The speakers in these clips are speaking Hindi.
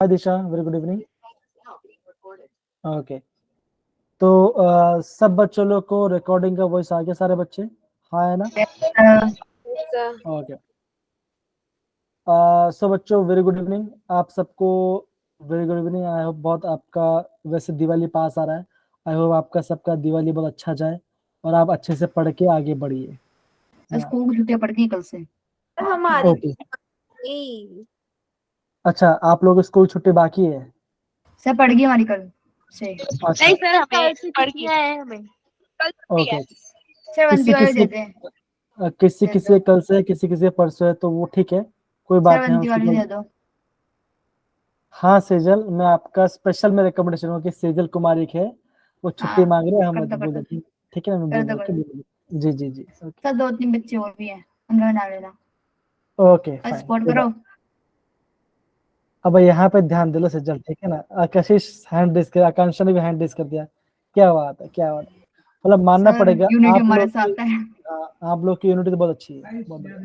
हाय दिशा, वेरी गुड इवनिंग। ओके, तो सब बच्चों लोग को रिकॉर्डिंग का वॉइस आ गया? सारे बच्चे हाँ है ना? ओके, सो बच्चों वेरी गुड इवनिंग आप सबको। Very good evening. I hope बहुत आपका, वैसे दिवाली पास आ रहा है, आई होप आपका सबका दिवाली बहुत अच्छा जाए और आप अच्छे से पढ़ के आगे बढ़िए। स्कूल की छुट्टियां पड़ गई कल से हमारी ओके, अच्छा आप लोग स्कूल छुट्टी बाकी है? सब पड़ गई हमारी कल से। अच्छा नहीं सर, हमें छुट्टियां हैं, हमें कल छुट्टी ओके, है। सर किसी 1 वाले किसी देते हैं। किसी दे किसी दो कल से, किसी किसी परसों है, तो वो ठीक है, कोई सर बात नहीं, हम 1 उसको वाले दे दो। हाँ सेजल, मैं आपका स्पेशल में रिकमेंडेशन हूँ कि सेजल कुमार एक है, वो छुट्टी हाँ मांग रहे हैं, हम कर दो बोले ठीक है ना, मैं कर बोल दो रहा कर हूँ दो। जी जी जी। ओके सर 2-3 बच्चे और भी हैं, उनका नाम लेना। ओके फाइन, सपोर्ट कोई करो। बात। अब यहाँ पे ध्यान दे लो सेजल, ठीक है ना? आकाशीष हैंड रेस कर, आकांक्षा ने भी हैंड रेस कर दिया। क्या बात है, क्या बात है, मतलब मानना सर पड़ेगा यूनिट आप हमारे लोग की। साथ है। आप लोग की यूनिटी तो बहुत अच्छी है, बहुत बढ़िया।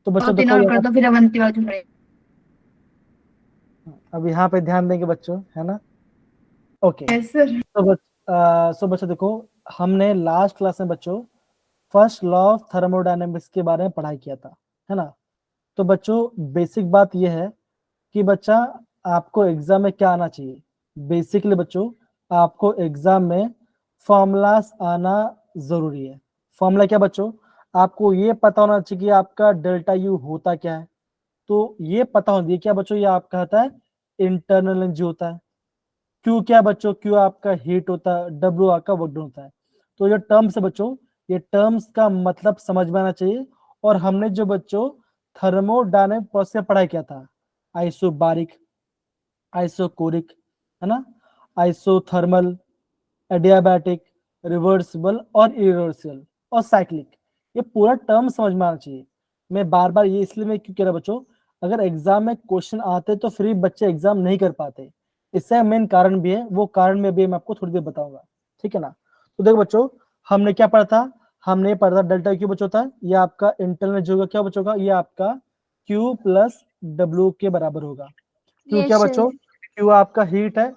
तो बच्चों 2-3 देखो और कर यहाँ, दो फिर अवंती वाला चुन रहे। अब यहाँ पे ध्यान देंगे बच्चों, है ना? Okay, yes sir. सो बच्चों देखो, हमने लास्ट क्लास में बच्चों फर्स्ट लॉ ऑफ थर्मोडायनेमिक्स के बारे में पढ़ाई किया था, है ना? तो बच्चों बेसिक बात यह है कि बच्चा, आपको एग्जाम में क्या आना चाहिए? बेसिकली बच्चों, आपको एग्जाम में फॉर्मूलास आना जरूरी है। फॉर्मूला क्या बच्चों? आपको ये पता होना चाहिए कि आपका डेल्टा यू होता क्या है। तो ये पता होना चाहिए क्या बच्चों? ये आपका होता है इंटरनल एनर्जी होता है। क्यू क्या बच्चों? क्यू आपका हीट होता है, डब्ल्यू आपका वर्क डन होता है। तो ये टर्म्स है बच्चों, ये टर्म्स का मतलब समझ में आना चाहिए। और हमने जो बच्चों थर्मोडायनेमिक प्रोसेस में पढ़ाई किया था, आइसोबारिक, आइसोकोरिक, है ना, आइसोथर्मल, एडियाबैटिक, रिवर्सिबल और इरिवर्सिबल और साइक्लिक, ये पूरा टर्म समझ में आना चाहिए। मैं बार बार ये इसलिए मैं क्यों कह रहा बच्चों, अगर एग्जाम में क्वेश्चन आते तो फिर बच्चे एग्जाम नहीं कर पाते। इससे मेन कारण भी है, वो कारण में भी मैं आपको थोड़ी देर बताऊंगा, ठीक है ना? तो देखो बच्चों, हमने क्या पढ़ा था? हमने ये पढ़ा था डेल्टा क्यू बच्चों था, ये आपका इंटरनल जो होगा क्या बच्चों का, ये आपका क्यू प्लस डब्ल्यू के बराबर होगा। क्यू क्या बच्चों? क्यू आपका हीट है,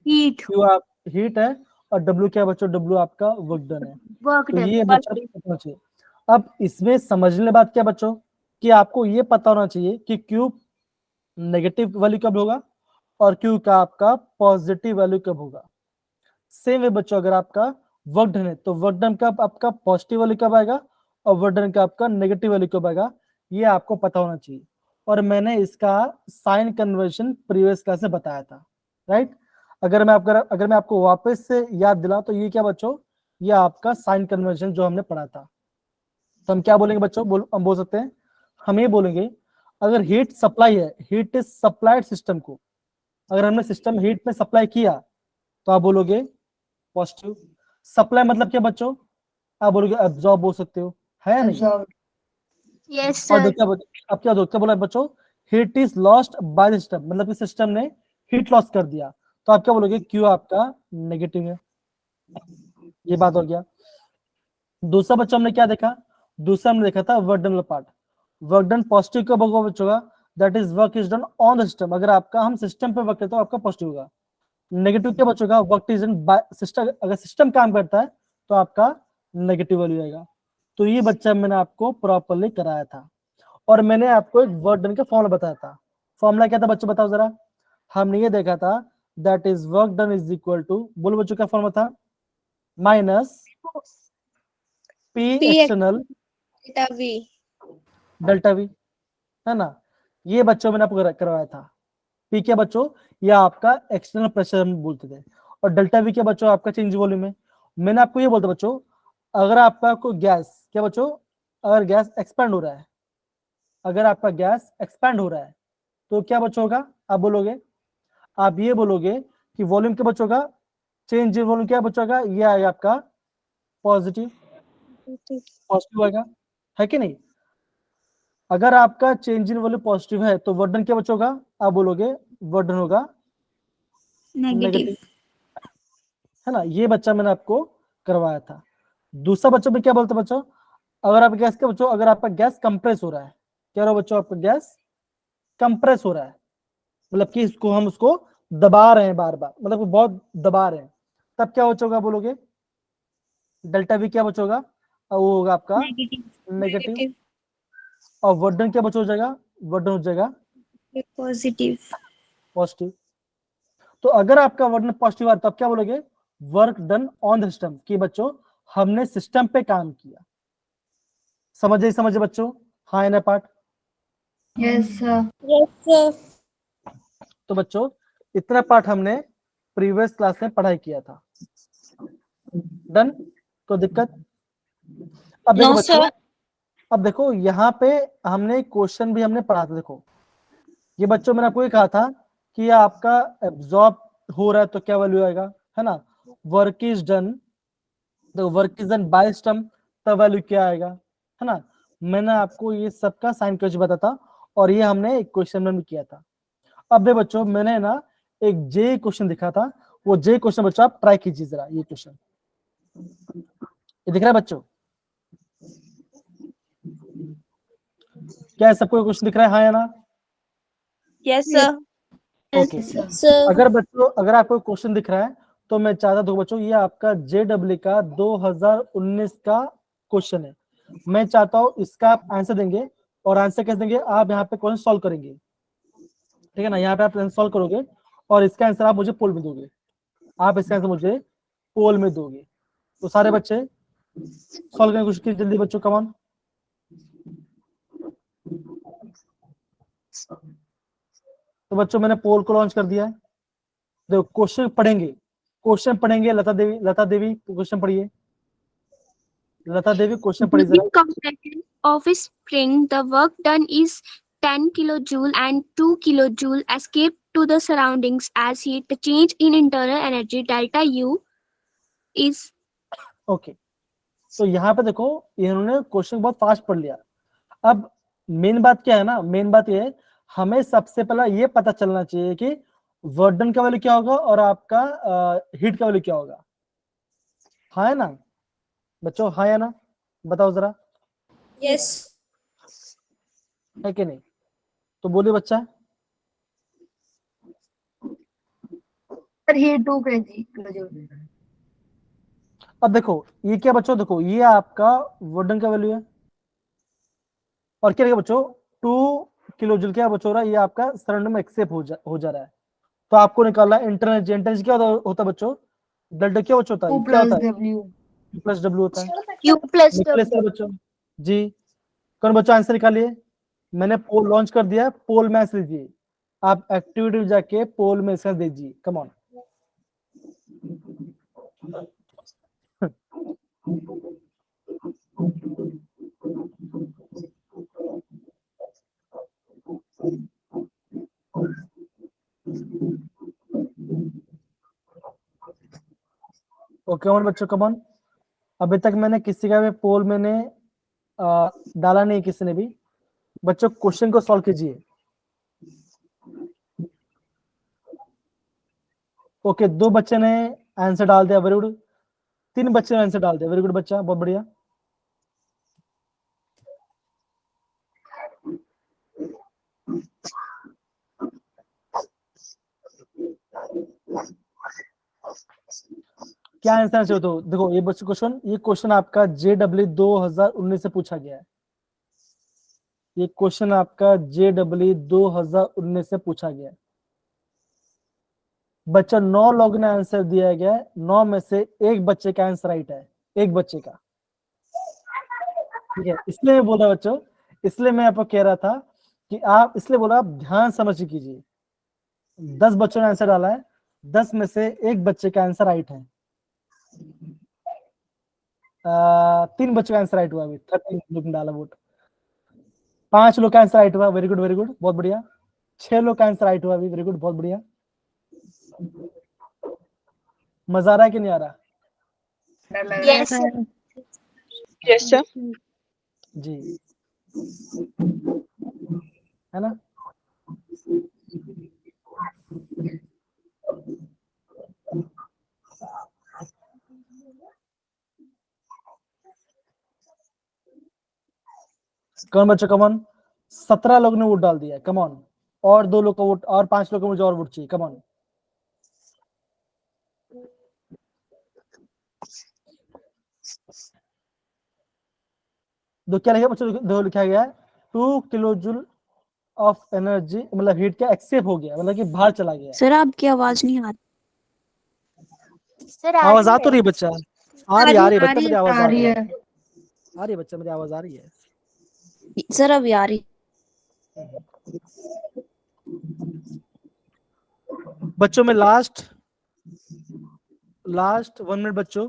हीट क्यू आप हीट है, और डब्ल्यू क्या बच्चों? डब्ल्यू आपका वर्क डन है। वर्क तो डन ये बच्चा पता चाहिए। अब इसमें समझने बात क्या बच्चों, कि आपको ये पता होना चाहिए कि क्यू नेगेटिव वैल्यू कब होगा और क्यू का आपका पॉजिटिव वैल्यू कब होगा। सेम वे बच्चों, अगर आपका वर्क डन है तो वर्क डन का आपका पॉजिटिव वैल्यू कब आएगा और वर्क डन का आपका नेगेटिव वैल्यू कब आएगा, ये आपको पता होना चाहिए। और मैंने इसका साइन कन्वर्जन प्रीवियस क्लास में बताया था, राइट? अगर मैं आपको वापस से याद दिलाऊं तो ये क्या बच्चों, ये आपका साइन कन्वर्जन जो हमने पढ़ा था। तो हम क्या बोलेंगे बच्चों? हम बोल सकते हैं, हम ये बोलेंगे, अगर हीट सप्लाई है, हीट इज सप्लाइड सिस्टम को, अगर हमने सिस्टम हीट में सप्लाई किया तो आप बोलोगे पॉजिटिव। सप्लाई मतलब क्या बच्चों? आप बोलोगे एब्जॉर्ब बोल सकते हो, है या नहीं? एब्जॉर्ब। यस और सर। अब क्या क्या बोला बच्चों? Heat is lost by the system, मतलब कि सिस्टम ने हीट लॉस कर दिया, तो आप क्या बोलोगे? क्यू आपका नेगेटिव है। ये बात हो गया। दूसरा बच्चा हमने क्या देखा? दूसरा हमने देखा था work done part. Work done positive कब होगा बच्चों? That is work is done on the system, अगर आपका हम सिस्टम पे वर्क करते हो आपका पॉजिटिव होगा। नेगेटिव क्या बच्चों? वर्क इज डन सिस्टम, अगर सिस्टम काम करता है तो आपका नेगेटिव वैल्यू आएगा। तो ये बच्चा मैंने आपको प्रॉपरली कराया था। और मैंने आपको एक वर्क डन का फॉर्मूला बताया था। फॉर्मूला क्या था बच्चों, बताओ जरा? हमने ये देखा था, that is work done is equal to, बोलो बच्चों क्या फॉर्मूला था? Minus P P external delta V. Delta V, है ना? ये बच्चों मैंने आपको करवाया था। पी क्या बच्चों? ये आपका एक्सटर्नल प्रेशर हम बोलते थे। और डेल्टा वी क्या बच्चों? आपका चेंज वॉल्यूम है। मैंने आपको ये बोलता बच्चों, अगर आपका कोई गैस, क्या बच्चों, अगर गैस एक्सपैंड हो रहा है, अगर आपका गैस एक्सपैंड हो रहा है तो क्या बच्चों होगा? आप बोलोगे, आप ये बोलोगे कि वॉल्यूम क्या बच्चों का, चेंज इन वॉल्यूम क्या बच्चों का, ये आएगा आपका पॉजिटिव, पॉजिटिव आएगा, है कि नहीं? अगर आपका चेंज इन वॉल्यूम पॉजिटिव है तो वर्डन क्या बच्चों का? आप बोलोगे वर्डन होगा नेगेटिव। नेगेटिव, है ना? ये बच्चा मैंने आपको करवाया था। दूसरा बच्चों में क्या बोलते हैं बच्चों? अगर आप गैस क्या बच्चों, अगर आपका गैस कंप्रेस हो रहा है, क्या हो रहा है बच्चों? आपका गैस कंप्रेस हो रहा है, मतलब कि इसको हम उसको दबा रहे हैं बार बार, मतलब बहुत दबा रहे हैं, तब क्या बचोगा बोलोगे? डेल्टा वी क्या बचोगा? वो होगा आपका नेगेटिव, और वर्क डन क्या बचो जाएगा? वर्क डन हो जाएगा पॉजिटिव। पॉजिटिव। तो अगर आपका वर्क डन पॉजिटिव आता तब क्या बोलोगे? Work done on the system, कि बच्चों हमने सिस्टम पे काम किया। समझे बच्चों? हाँ या ना part? Yes sir. Yes sir. तो बच्चों इतना पार्ट हमने प्रीवियस क्लास में पढ़ाई किया था। डन? तो दिक्कत? अब देखो नो बच्चों, सर। अब देखो यहाँ पे हमने क्वेश्चन भी हमने पढ़ा था। देखो ये बच्चों मैंने आपको ये कहा था कि ये आपका एब्जॉर्ब हो रहा है तो क्या वैल्यू आएगा, है ना? वर्क इज डन, तो work is done by system, तब वैल्यू क्या आएगा, है ना? मैंने आपको ये सबका साइन क्वेश्चन बताया था, और ये हमने एक क्वेश्चन में भी किया था। अब देखो बच्चों मैंने ना एक जे क्वेश्चन दिखा था, वो जे क्वेश्चन बच्चों आप ट्राई कीजिए जरा। ये क्वेश्चन ये दिख रहा है बच्चों? क्या सबको क्वेश्चन दिख रहा है, हाँ या ना? Yes sir. Okay. Yes sir. Sir. अगर बच्चों अगर आपको क्वेश्चन दिख रहा है तो मैं चाहता हूँ बच्चों, ये आपका जेडब्ल्यू का 2019 का क्वेश्चन है। मैं चाहता हूँ इसका आप आंसर देंगे, और आंसर कैसे देंगे? आप यहाँ पे क्वेश्चन सॉल्व करेंगे, ठीक है ना? यहाँ पे आप सॉल्व करोगे और इसका आंसर आप मुझे पोल में दोगे। आप इसका आंसर मुझे पोल में दोगे। तो सारे बच्चे सॉल्व करने की कोशिश कीजिए जल्दी बच्चों, कम ऑन। तो बच्चों मैंने पोल को लॉन्च कर दिया है। देखो क्वेश्चन पढ़ेंगे। लता देवी क्वेश्चन पढ़िए। लता देवी क्वेश्चन पढ़िए जरा। During compression of a spring, the work done is 10 kilojoule and 2 kilojoule escape to the surroundings as heat. The change in internal energy delta U is okay, तो यहाँ पे देखो इन्होंने क्वेश्चन बहुत फास्ट पढ़ लिया। अब मेन बात क्या है ना, मेन बात ये है हमें सबसे पहला ये पता चलना चाहिए कि वर्क डन का वैल्यू क्या होगा और आपका हीट का वैल्यू क्या होगा। हाँ है ना बच्चों? हाँ या ना? बताओ जरा, यस। है कि नहीं? तो बोलिए बच्चा। सर ये 2 किलोजूल। अब देखो ये क्या बच्चों, देखो ये आपका वर्क डन का वैल्यू है, और क्या रहेगा बच्चों? 2 किलो जूल क्या बच्चों रहा है? ये आपका सरेंडर में एक्सेप्ट हो जा रहा है। तो आपको निकालना है इंटरनल एनर्जी। क्या होता है बच्चों? डेल्टा क्या बच्चों होता है? 2 क्या होता प्लस है? डब्ल्यू। प्लस डब्ल्यू होता है। U प्लस निकले सर बच्चों जी। कौन बच्चों आंसर निकालिए? मैंने पोल लॉन्च कर दिया है, पोल में आंसर दीजिए। आप एक्टिविटी में जाके पोल में आंसर दीजिए, कम ऑन। ओके ऑन बच्चों, कम ऑन। अभी तक मैंने किसी का भी पोल मैंने डाला नहीं, किसी ने भी। बच्चों क्वेश्चन को सॉल्व कीजिए। ओके, 2 बच्चे ने आंसर डाल दिया, वेरी गुड। 3 बच्चे ने आंसर डाल दिया, वेरी गुड बच्चा, बहुत बढ़िया। क्या आंसर चाहिए? तो देखो ये बच्चों क्वेश्चन आपका जेडब्ल्यू 2019 से पूछा गया है। ये क्वेश्चन आपका जेडब्ल्यू 2019 से पूछा गया है। बच्चा 9 लोगों ने आंसर दिया गया है, 9 में से एक बच्चे का आंसर राइट है, एक बच्चे का, ठीक है? इसलिए मैं बोल रहा बच्चों, इसलिए मैं आपको कह रहा था कि आप, इसलिए बोला आप ध्यान समझ कीजिए। 10 बच्चों ने आंसर डाला है, 10 में से एक बच्चे का आंसर राइट है। 3 बच्चों का आंसर राइट हुआ, अभी 13 लोग ने डाला वोट। 5 लोग का आंसर राइट हुआ, वेरी गुड वेरी गुड, बहुत बढ़िया। 6 लोग का आंसर राइट हुआ अभी, वेरी गुड, बहुत बढ़िया। मजा आ रहा है कि नहीं आ रहा? डर लग रहा है यस सर। Yes sir. जी, है ना? कौन बच्चा, कमॉन। 17 लोग ने वोट डाल दिया, कमॉन। और 2 लोग का वोट और 5 लोग का मुझे और वोट चाहिए, कम ऑन। क्या लिखा बच्चों, दो लिखा गया है 2 किलो जूल ऑफ एनर्जी, मतलब हीट क्या एक्सेप हो गया, मतलब कि बाहर चला गया। सर आपकी आवाज नहीं आ रही। सर आवाज आ तो रही है बच्चा, आ रही है बच्चा, मुझे आवाज आ रही है। आ रही है बच्चा, मुझे आवाज आ रही है। सर अभी आ रही। बच्चों में लास्ट 1 मिनट बच्चों,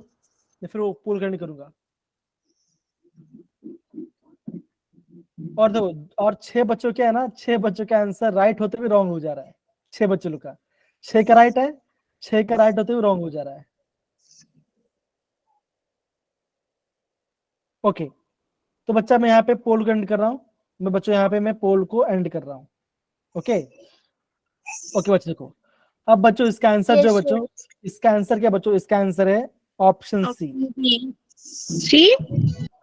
या फिर वो पोल करने करूंगा। और देखो, और 6 बच्चों क्या है ना, 6 बच्चों का आंसर राइट होते हुए रॉन्ग हो जा रहा है। 6 बच्चों का 6 का राइट है, 6 का राइट होते हुए रॉन्ग हो जा रहा है। ओके, तो बच्चा मैं यहाँ पे पोल को एंड कर रहा हूँ, मैं बच्चों यहाँ पे मैं पोल को एंड कर रहा हूँ। ओके ओके बच्चों, देखो अब बच्चों इसका आंसर जो बच्चों, इसका आंसर क्या बच्चों, इसका आंसर है option C. C.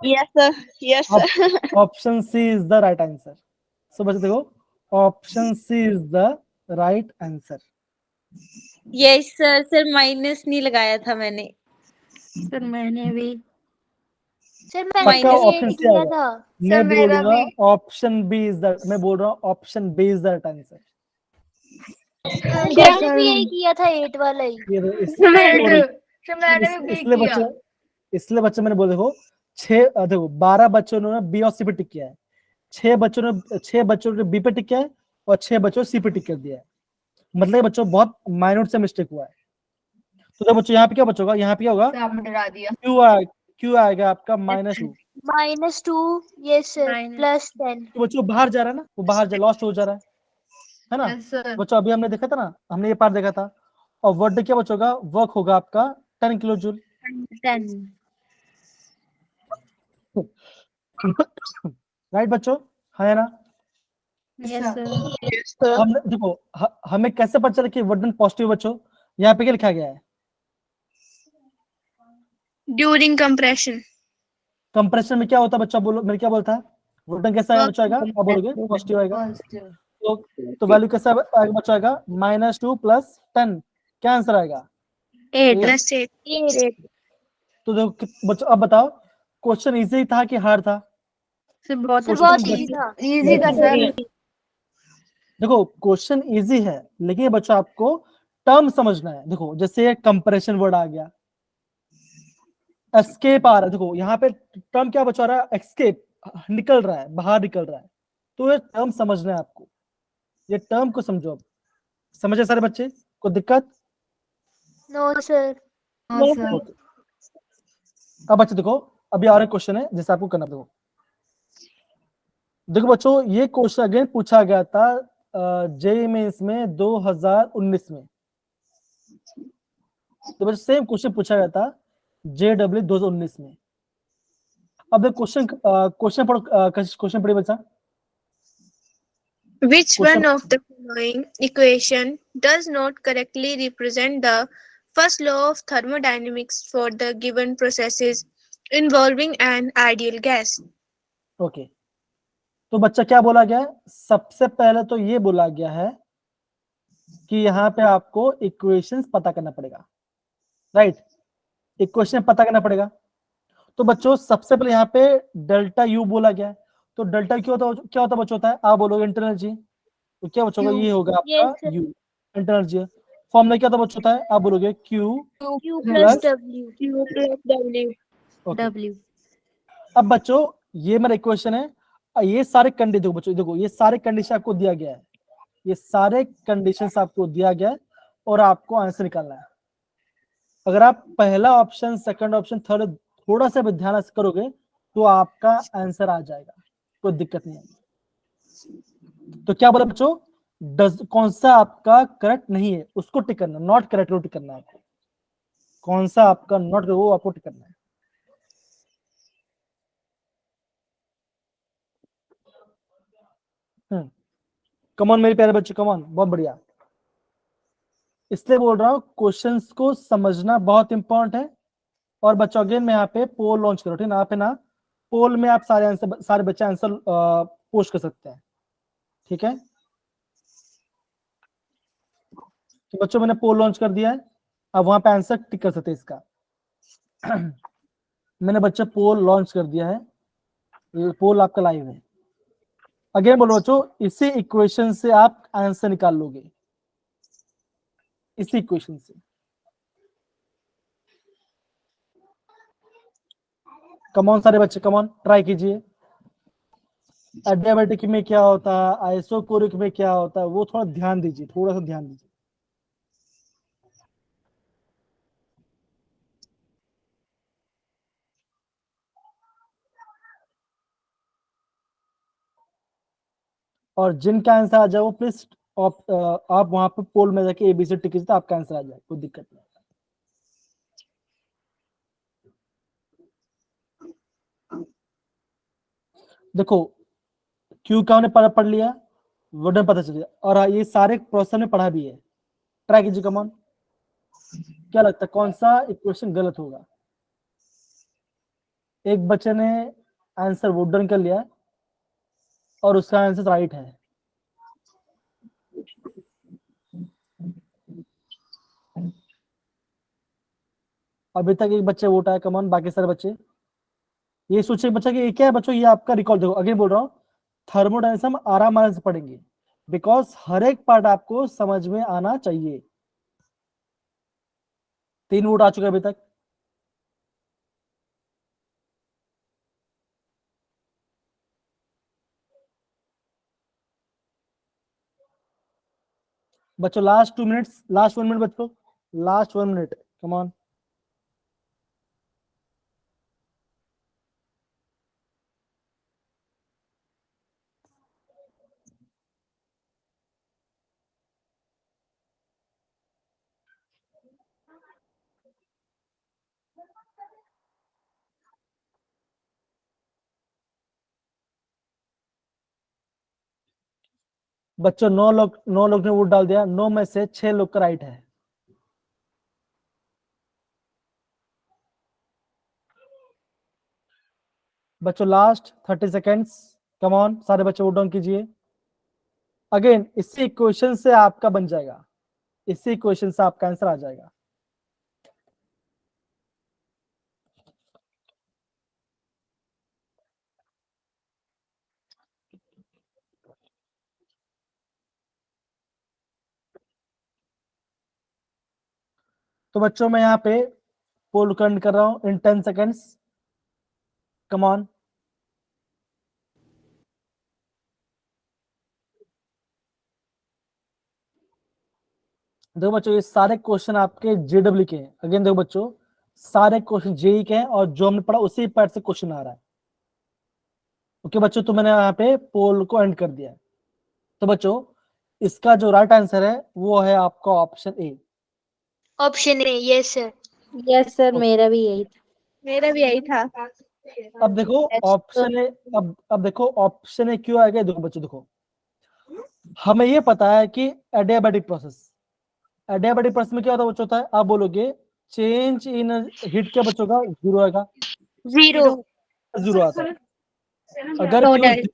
Yes sir, yes sir. Option C is the right answer. So बच्चों देखो, option C is the right answer. Yes sir, sir minus नहीं लगाया था मैंने। सर मैंने भी पक्का माइनस ऑप्शन सी आएगा। सर मैं बोल मेरा रहा भी। हूँ ऑप्शन बी इज द, मैं बोल रहा हूँ option B is the right answer. मैंने भी यही किया था 8 वाला ही। मैंने भी इसलिए किया। बच्चे, इसलिए बच्चे मैंने बोल देखो 6 देखो 12 बच्चों ने बी और सी पे टिक किया है, 6 बच्चों ने बी पे टिक किया है और 6 बच्चों ने सी पे टिक कर दिया है। मतलब बच्चों बहुत माइनर से मिस्टेक हुआ है। तो बच्चों यहाँ पे क्या बचोगा, यहाँ पे क्या होगा, आपने डरा दिया। क्यू आएगा आपका -2। -2, yes sir, +10. तो बच्चों बाहर जा रहा है ना, वो बाहर जा, लॉस्ट हो जा रहा है ना। Yes sir. बच्चों अभी हमने देखा था ना, हमने ये पार्ट देखा था। और वर्क क्या बचोगा, वर्क होगा आपका 10 किलो जूल। 10. राइट बच्चों, है ना। Yes sir. हम देखो हमें कैसे पता चला कि वर्क डन पॉजिटिव बच्चों, यहाँ पे क्या लिखा गया है, ड्यूरिंग कंप्रेशन। कंप्रेशन में क्या होता है बच्चा, बोलो मेरे क्या बोलता है, वर्क डन कैसा आएगा बच्चा, आएगा आप बोलोगे पॉजिटिव आएगा। पॉजिटिव। तो वैल्यू कैसा आएगा बच्चा, आएगा -2 + 10, क्या आंसर आएगा 8 8। + 8। तो देखो बच्चों अब बताओ, क्वेश्चन इजी था कि हार्ड था। सर बहुत क्वेश्चन इजी था सर। देखो क्वेश्चन इजी है, लेकिन बच्चों आपको टर्म समझना है। देखो जैसे कंपैरिजन वर्ड आ गया, एस्केप आ रहा है, देखो यहाँ पे टर्म क्या बचा रहा है, एस्केप, निकल रहा है, बाहर निकल रहा है। तो ये टर्म समझना है आपको, ये टर्म को समझो। अब समझे सारे बच्चे, कोई दिक्कत? No sir. हाँ सर। अब बच्चे देखो, अभी और एक क्वेश्चन है जिसे आपको करना। देखो देखो बच्चों, ये क्वेश्चन अगेन पूछा गया था जेईई मेंस में 2019 में। तो बच्चों सेम क्वेश्चन पूछा गया था JEE 2019 में। अब क्वेश्चन पढ़ो, क्वेश्चन पढ़िए बच्चा। Which Question- one of the following equation does not correctly represent the first law of thermodynamics for the given processes involving an ideal gas? Okay, तो बच्चा क्या बोला गया है, सबसे पहले तो ये बोला गया है कि यहाँ पे आपको इक्वेशंस पता करना पड़ेगा। राइट, इक्वेशन पता करना पड़ेगा। तो बच्चों सबसे पहले यहाँ पे डेल्टा यू बोला गया है। तो डेल्टा क्या होता बच्चों, होता है, आप बोलोगे इंटरनल जी, तो क्या बच्चों ये होगा आपका Yes, यू, इंटरनल जी। फॉर्मूला क्या होता बच्चों, होता है, आप बोलोगे Q Q plus plus W. Q plus W. W. अब बच्चों ये मेरा इक्वेशन है, ये सारे कंडीशन देखो बच्चों, देखो ये सारे कंडीशन आपको दिया गया है, ये सारे कंडीशंस आपको दिया गया है और आपको आंसर निकालना है। अगर आप पहला ऑप्शन, सेकंड ऑप्शन, थर्ड थोड़ा सा भी ध्यान से करोगे तो आपका आंसर आ जाएगा, कोई दिक्कत नहीं है। तो क्या बोला बच्चों, कौन सा आपका करेक्ट नहीं है उसको टिक करना, नॉट करेक्ट टिक करना है आपको, कौन सा आपका नॉट वो आपको टिक करना है। कमॉन मेरे प्यारे बच्चे, कमॉन, बहुत बढ़िया। इसलिए बोल रहा हूँ क्वेश्चंस को समझना बहुत इंपॉर्टेंट है। और बच्चों अगेन मैं यहाँ पे पोल लॉन्च करो, ठीक है, यहाँ पे ना पोल में आप सारे बच्चे आंसर पोस्ट कर सकते हैं, ठीक है। तो बच्चों मैंने पोल लॉन्च कर दिया है, अब वहां पे आंसर टिक कर सकते हैं इसका। मैंने बच्चों पोल लॉन्च कर दिया है, पोल आपका लाइव है। अगेन बोलो बच्चों, इसी इक्वेशन से आप आंसर निकाल लोगे, इसी इक्वेशन से। कमॉन सारे बच्चे, कमॉन ट्राई कीजिए। एडियाबेटिक में क्या होता है, आइसोकोरिक में क्या होता है, वो थोड़ा ध्यान दीजिए, थोड़ा सा ध्यान दीजिए। और जिनका आंसर आ जाए वो प्लीज आप वहां पे पोल में जाके एबीसी टिक कीजिए, तो आपका आंसर आ जाए, कोई दिक्कत नहीं। देखो क्यों क्या हमने पढ़ लिया, वर्डन पता चल गया, और ये सारे प्रोसेस में पढ़ा भी है। ट्राई कीजिए, कमॉन। क्या लगता है कौन सा इक्वेशन गलत होगा? एक बच्चे ने आंसर वुडन कर लिया और उसका आंसर राइट है। अभी तक एक बच्चे वोट आया, कमॉन। बाकी सारे बच्चे ये सोचे बच्चा कि ये क्या है बच्चों, ये आपका रिकॉर्ड देखो। अगेन बोल रहा हूँ, थर्मोडायनामिक्स हम आराम से पढ़ेंगे, बिकॉज हर एक पार्ट आपको समझ में आना चाहिए। 3 वोट आ चुके अभी तक। बच्चों लास्ट 2 मिनट्स, लास्ट 1 मिनट बच्चों, लास्ट 1 मिनट, कमॉन। बच्चों 9 लोग ने वोट डाल दिया, 9 में से 6 लोग का राइट है। बच्चों लास्ट 30 सेकेंड्स, कम ऑन, सारे बच्चे वोट डाउन कीजिए। अगेन इसी इक्वेशन से आपका बन जाएगा, इसी इक्वेशन से आपका आंसर आ जाएगा। तो बच्चों मैं यहाँ पे पोल करंट कर रहा हूं इन 10 सेकेंड्स, कम ऑन। देखो बच्चों ये सारे क्वेश्चन आपके जेडब्ल्यू के हैं। अगेन देखो बच्चों, सारे क्वेश्चन जेई के हैं और जो हमने पढ़ा उसी पार्ट से क्वेश्चन आ रहा है। ओके बच्चों, तो मैंने यहाँ पे पोल को एंड कर दिया है। तो बच्चों इसका जो राइट आंसर है वो है आपका option A. Option A, yes sir. Yes sir, मेरा भी यही था। मेरा भी यही था। अब देखो ऑप्शन ए, अब देखो ऑप्शन ए क्यों आएगा। देखो बच्चों, देखो हमें ये पता है कि एडियाबैटिक प्रोसेस, एडियाबैटिक प्रोसेस में क्या होता है बच्चों, होता है आप बोलोगे चेंज इन हीट, क्या बच्चों का जीरो आएगा, जीरो। जीरो आता है। अगर Q,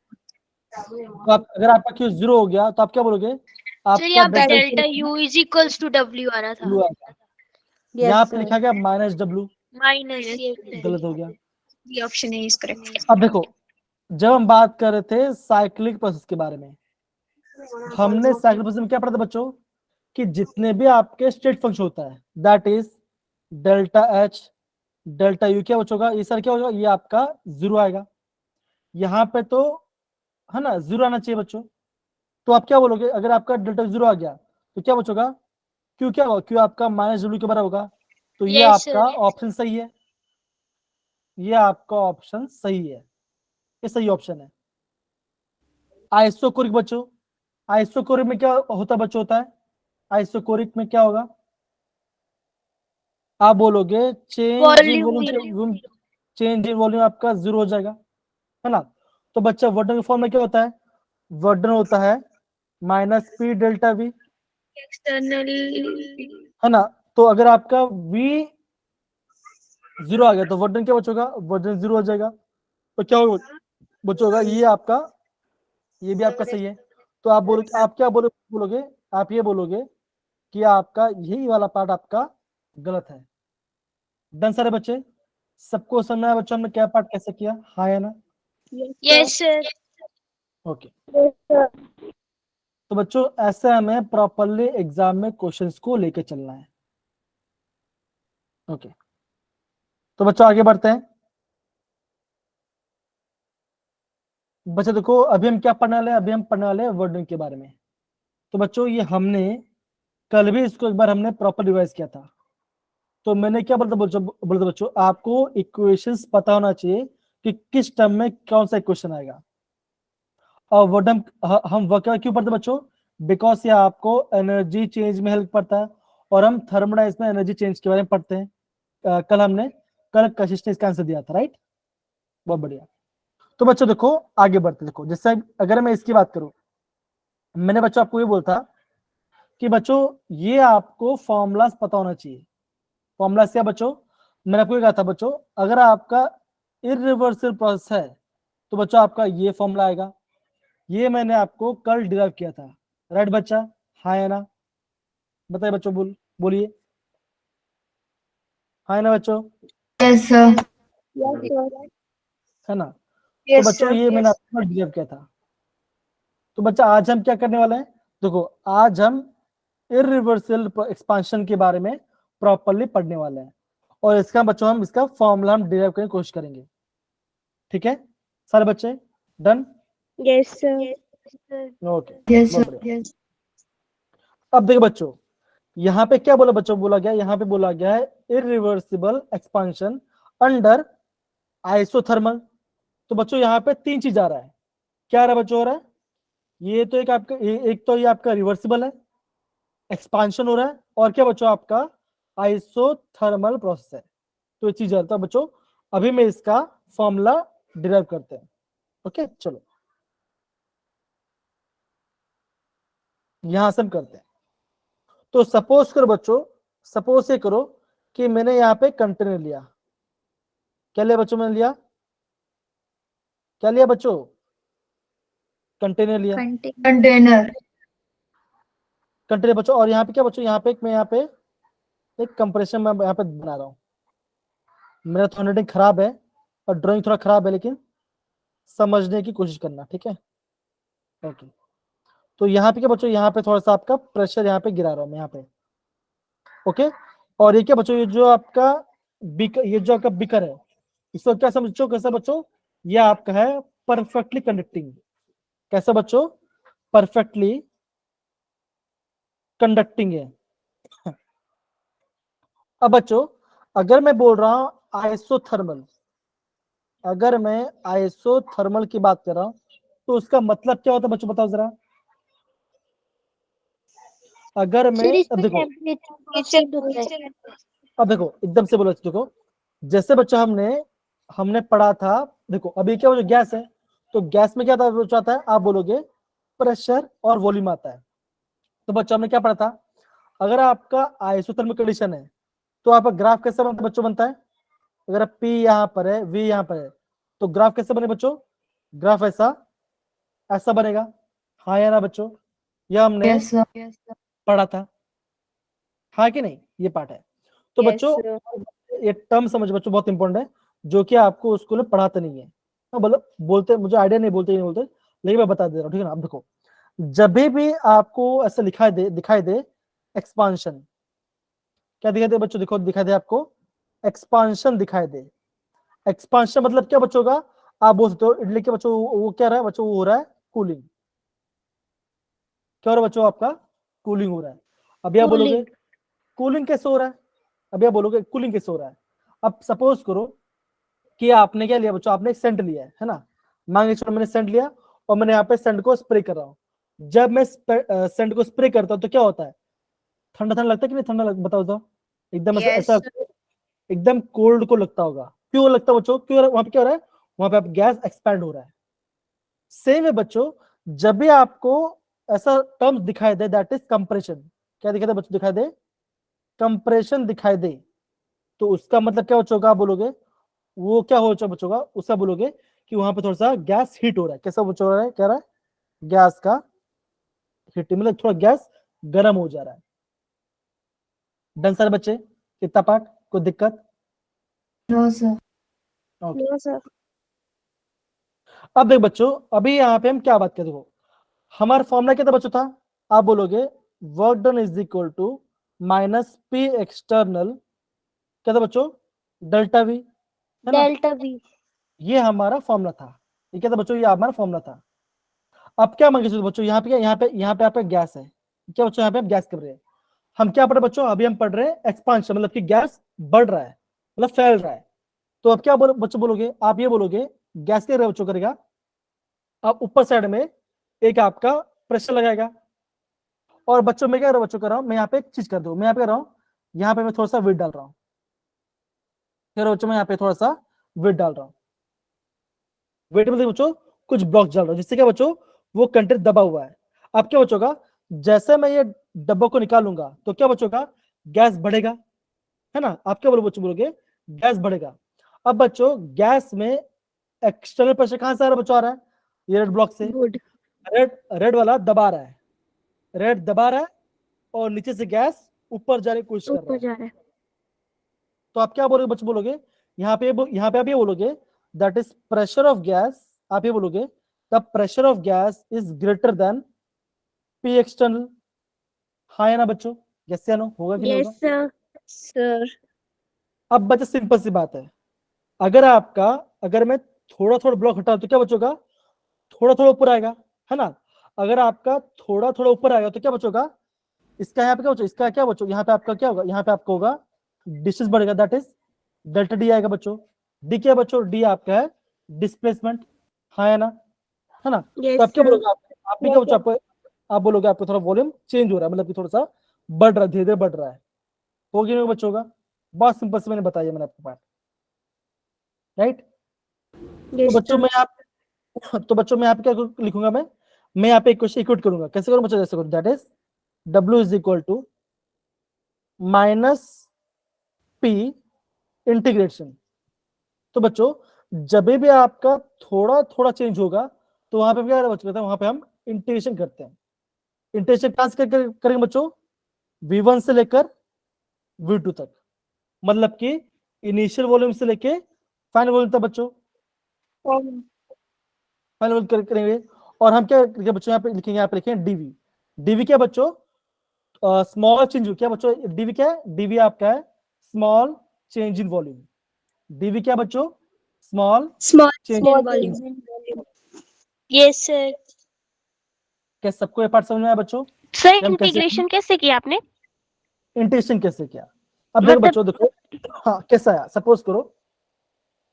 तो आप अगर आपका Q जीरो हो गया तो आप क्या बोलोगे, सर आपका यहाँ पे delta delta U is equals to W आना था, W आएगा। यस यहाँ पे सर। लिखा गया माइनस डब्ल्यू, माइनस। गलत हो गया। The option A is correct. अब देखो जब हम बात कर रहे थे साइक्लिक प्रोसेस के बारे में, हमने साइक्लिक प्रोसेस में क्या पढ़ा था बच्चों, कि जितने भी आपके स्टेट फंक्शन होता है that is delta H, delta U, क्या बच्चों का ये सर क्या होगा, ये आपका जीरो आएगा। यहाँ पे तो है ना जीरो आना चाहिए बच्चों। तो आप क्या बोलोगे, अगर आपका डेल्टा जीरो आ गया तो क्या बचोगा, क्यू क्या होगा, क्यू आपका माइनस डब्ल्यू के बराबर होगा। तो ये Yes, sir. आपका ऑप्शन सही है, ये आपका ऑप्शन सही है, ये सही ऑप्शन है। आइसोकोरिक बच्चों, आइसोकोरिक में क्या होता बच्चों, होता है आइसोकोरिक में क्या होगा, आप बोलोगे change in volume, change in volume आपका जीरो हो जाएगा, है ना। तो बच्चा वर्डन के फॉर्म में क्या होता है, वर्डन होता है minus P delta we, External. है ना। तो अगर आपका v जीरो आ गया तो वर्डन क्या बचोगा, वर्डन जीरो हो जाएगा। तो क्या होगा बचोगा, ये आपका, ये भी आपका सही है। तो आप बोलो, आप क्या बोलोगे, आप ये बोलोगे कि आपका यही वाला पार्ट आपका गलत है। डन सारे बच्चे, सबको समझ में आया बच्चों हमने क्या पार्ट कैसे किया? हाँ या ना? Yes, sir. ओके तो बच्चों ऐसे हमें प्रॉपरली एग्जाम में क्वेश्चंस को लेके चलना है। ओके तो बच्चों आगे बढ़ते हैं। बच्चों देखो अभी हम क्या पढ़ने वाले हैं? अभी हम पढ़ने वाले हैं वर्डिंग के बारे में। तो बच्चों ये हमने कल भी इसको एक बार हमने प्रॉपर रिवाइज किया था। तो मैंने क्या बोलता बच्चों आपको इक्वेशंस पता होना चाहिए कि किस टर्म में कौन सा इक्वेशन आएगा। और वर्ड हम वर्क क्यों पढ़ते बच्चों? बिकॉज ये आपको एनर्जी चेंज में हेल्प करता है और हम थर्मोडायनेमिक्स में एनर्जी चेंज के बारे में पढ़ते हैं। कल कशिश ने इसका आंसर दिया था, राइट? बहुत बढ़िया। तो बच्चों देखो आगे बढ़ते, देखो जैसे अगर मैं इसकी बात करूं, मैंने बच्चों आपको ये बोलता कि बच्चों ये आपको फॉर्मूलाज पता होना चाहिए। फॉर्मूला क्या बच्चों? मैंने आपको ये कहा था बच्चों अगर आपका इरिवर्सिबल प्रोसेस है तो बच्चों आपका ये फॉर्मूला आएगा। ये मैंने आपको कल डिराइव किया था, राइट बच्चा? हाँ या ना? बताइए बच्चों, बोलिए हाँ या ना बच्चों? Yes sir. है ना? तो बच्चों ये मैंने आपको डिराइव किया था। तो बच्चा आज हम क्या करने वाले हैं? देखो आज हम इरिवर्सिबल एक्सपांशन के बारे में प्रॉपरली पढ़ने वाले हैं और इसका बच्चों हम इसका फॉर्मूला हम डिराइव करने की कोशिश करेंगे। ठीक है सारे बच्चे? Done? Yes, sir. Okay yes बहुत सर। बढ़िया। अब देखो बच्चों यहाँ पे क्या बोला बच्चों? बोला गया यहाँ पे बोला गया है इरिवर्सिबल एक्सपांशन अंडर आइसोथर्मल। तो बच्चों यहाँ पे तीन चीज आ रहा है। क्या आ रहा है बच्चों? हो रहा है ये तो एक आपका एक तो ये आपका रिवर्सिबल है, एक्सपांशन हो रहा है, और क्या बच्चों आपका आइसोथर्मल प्रोसेस है। तो ये चीज आता है बच्चों। अभी मैं इसका फॉर्मूला डिराइव करते हैं। ओके चलो यहां से हम करते हैं। तो सपोज करो बच्चों, सपोज ये करो कि मैंने यहाँ पे कंटेनर लिया। क्या लिया बच्चों? मैंने लिया क्या लिया बच्चों? कंटेनर लिया। कंटेनर। कंटेनर बच्चों, और यहाँ पे क्या बच्चों? यहाँ पे मैं यहाँ पे एक कंप्रेशन मैं यहाँ पे बना रहा हूँ। मेरा तो हैंडराइटिंग खराब है और ड्राइंग थोड़ा खराब है, लेकिन समझने की कोशिश करना, ठीक है? ओके तो यहाँ पे क्या बच्चों? यहाँ पे थोड़ा सा आपका प्रेशर यहाँ पे गिरा रहा हूँ मैं यहाँ पे। ओके और ये क्या बच्चों? ये जो आपका ये जो आपका बिकर है, इसको क्या समझो? कैसा बच्चों? ये आपका है परफेक्टली कंडक्टिंग। कैसा बच्चों? परफेक्टली कंडक्टिंग है। अब बच्चों अगर मैं बोल रहा हूं आइसोथर्मल, अगर मैं आइसोथर्मल की बात कर रहा हूं तो उसका मतलब क्या होता है बच्चों? बताओ जरा। अगर मैं अब देखो एकदम से बोलो, देखो जैसे बच्चों हमने पढ़ा था। देखो अभी क्या जो गैस है, तो गैस में क्या आता है? आप बोलोगे प्रेशर और वॉल्यूम आता है। तो बच्चों हमने क्या पढ़ा था? अगर आपका आइसोथर्मल कंडीशन है तो आपका ग्राफ कैसा बनता है बच्चों? बनता है अगर P यहाँ पर है, V यहाँ पर है, तो ग्राफ कैसे बने बच्चों? ग्राफ ऐसा बनेगा। हाँ या ना बच्चों? यह हमने यस सर। पढ़ा था, हाँ कि नहीं? ये पार्ट है। तो बच्चों ये टर्म समझ बच्चों बहुत इंपॉर्टेंट है, जो कि आपको स्कूल में पढ़ाते नहीं है। मतलब बोलते, मुझे आइडिया नहीं, बोलते लेकिन मैं बता दे रहा हूँ, ठीक है ना? अब देखो जब भी आपको ऐसा दिखाई दे एक्सपांशन, क्या दिखाई दे बच्चों? देखो दिखाई दे आपको एक्सपांशन दिखाई दे। एक्सपांशन मतलब क्या बच्चों का? आप बोल सकते हो इडली के बच्चों वो क्या रहा है बच्चों? वो हो रहा है कूलिंग। क्या हो रहा है बच्चों? आपका कूलिंग हो रहा है। अब आप बोलोगे कूलिंग कैसे हो रहा है? अब आप बोलोगे कूलिंग कैसे हो रहा है? अब सपोज करो कि आपने क्या लिया बच्चों? आपने एक सेंट लिया है ना? मान के चलो मैंने सेंट लिया और मैंने यहाँ पे सेंट को स्प्रे कर रहा हूँ। जब मैं सेंट को स्प्रे करता हूँ तो क्या होता है? ठंडा ठंडा लगता है कि नहीं? ठंडा बताओ तो एकदम ऐसा एकदम कोल्ड को लगता होगा। क्यों लगता है बच्चों? क्यों? वहां पे क्या हो रहा है? वहां पे आप गैस एक्सपैंड हो रहा है। सेम है बच्चों, जब भी आपको ऐसा टर्म दिखाई दे, दैट इज कंप्रेशन। क्या दिखाई दे बच्चों? दिखाई दे कंप्रेशन दिखाई दे, तो उसका मतलब क्या बच्चों? आप बोलोगे वो क्या हो बच्चों का? उसका बोलोगे कि वहां पे थोड़ा सा गैस हीट हो रहा है। कैसा बच्चों हो रहा है? क्या रहा है? गैस का हीट, मतलब थोड़ा गैस गर्म हो जा रहा है। डन सारे बच्चे, इतना पार्ट, कोई दिक्कत? No sir. Okay. No, sir. अब देख बच्चों, अभी यहाँ पे हम क्या बात करें, देखो हमारा फॉर्मूला क्या था बच्चों, था आप बोलोगे work done is equal to minus P external, क्या था बच्चों, डेल्टा वी, है ना? Delta V. ये हमारा फॉर्मूला था, ये क्या था बच्चों, ये हमारा फॉर्मूला था। अब क्या मांगे बच्चों, यहाँ पे आपका गैस है, क्या बच्चों यहाँ पे आप गैस कर रहे हैं, हम क्या पढ़ रहे बच्चों, अभी हम पढ़ रहे हैं एक्सपांशन, मतलब कि गैस बढ़ रहा है, मतलब फैल रहा है। तो अब क्या बच्चों बोलोगे, आप ये बोलोगे गैस क्या बच्चों करेगा, आप ऊपर साइड में एक आपका प्रेशर लगाएगा, और बच्चों में क्या कर रहा हूं, बच्चों कर रहा हूं मैं यहाँ पे एक चीज कर दूं, मैं यहाँ पे कर रहा हूँ, यहाँ पे मैं थोड़ा सा वेट डाल रहा हूँ, बच्चों मैं यहाँ पे थोड़ा सा वेट डाल रहा हूँ, वेट मतलब बच्चों कुछ ब्लॉक डाल रहा हूँ, जिससे क्या बच्चों वो कंटेनर दबा हुआ है। अब क्या बच्चों का, जैसे मैं ये डब्बा को निकालूंगा तो क्या बच्चों का, गैस बढ़ेगा, है ना? आप क्या बोलो बच्चों, बोलोगे गैस बढ़ेगा। अब बच्चों गैस में एक्सटर्नल प्रेशर कहां से आ रहा है बच्चों, आ रहा है ये रेड ब्लॉक से, Good. रेड वाला दबा रहा है, रेड दबा रहा है, और नीचे से गैस ऊपर जाने की कोशिश कर रहा ऊपर है। जा रहा है. तो आप क्या बोलोगे बच्चों, बोलोगे यहाँ पे आप ये बोलोगे that is pressure of gas, आप ये बोलोगे the pressure of gas is greater than P external, हाँ या ना बच्चों, यस या नो, होगा कि नहीं Yes, होगा? sir. Sir. अब बच्चे सिंपल सी बात है, अगर मैं थोड़ा थोड़ा ब्लॉक हटाऊं तो क्या बच्चों का, थोड़ा थोड़ा ऊपर आएगा, है ना? अगर आपका थोड़ा थोड़ा ऊपर आएगा तो क्या बच्चों, इसका यहाँ पे क्या बच्चों, इसका क्या बच्चों, यहाँ पे आपका क्या होगा, यहाँ पे आपका होगा डिस्टेंस बढ़ेगा, दैट इज डेल्टा डी आएगा बच्चों। डी क्या बच्चों, डी आपका है डिस्प्लेसमेंट, हाँ या ना, है ना? Yes, तो आप क्या sir. बोलोगे, आप भी क्या बच्चों, आप बोलोगे आपको थोड़ा वॉल्यूम चेंज हो रहा है, मतलब कि थोड़ा सा बढ़ रहा है, धीरे धीरे बढ़ रहा है, होगी नहीं बच्चों का? बहुत सिंपल से मैंने बताया, मैंने आपको बात, राइट? तो Yes, बच्चों sir. मैं यहाँ पे क्या लिखूंगा, मैं यहाँ पे एक क्वेश्चन इक्वेट करूंगा, कैसे करूँ बच्चों, जैसे करूँ, that is W is equal to minus P integration. तो बच्चों जब भी आपका थोड़ा थोड़ा चेंज होगा तो वहां पे क्या बच्चों, वहां पे हम इंटीग्रेशन करते हैं। इंटीग्रेशन कहां से करेंगे बच्चों, V1 से लेकर V2 तक, मतलब कि इनिशियल वॉल्यूम से लेके फाइनल वॉल्यूम तक बच्चों, फाइनल वॉल्यूम करेंगे। और हम क्या बच्चों यहाँ पे लिखेंगे, यहाँ पे लिखेंगे डीवी। डीवी क्या बच्चों, स्मॉल चेंज, क्या बच्चों डीवी क्या है, डीवी आपका है small change in volume. DV क्या बच्चों, small Small change. volume. Yes, sir. क्या सबको ये पार्ट समझ में आया बच्चों? सर हम कैसे इंटीग्रेशन कैसे किया आपने? इंटीग्रेशन कैसे किया, अब देखो मतलब बच्चों, देखो हाँ कैसा आया, सपोज करो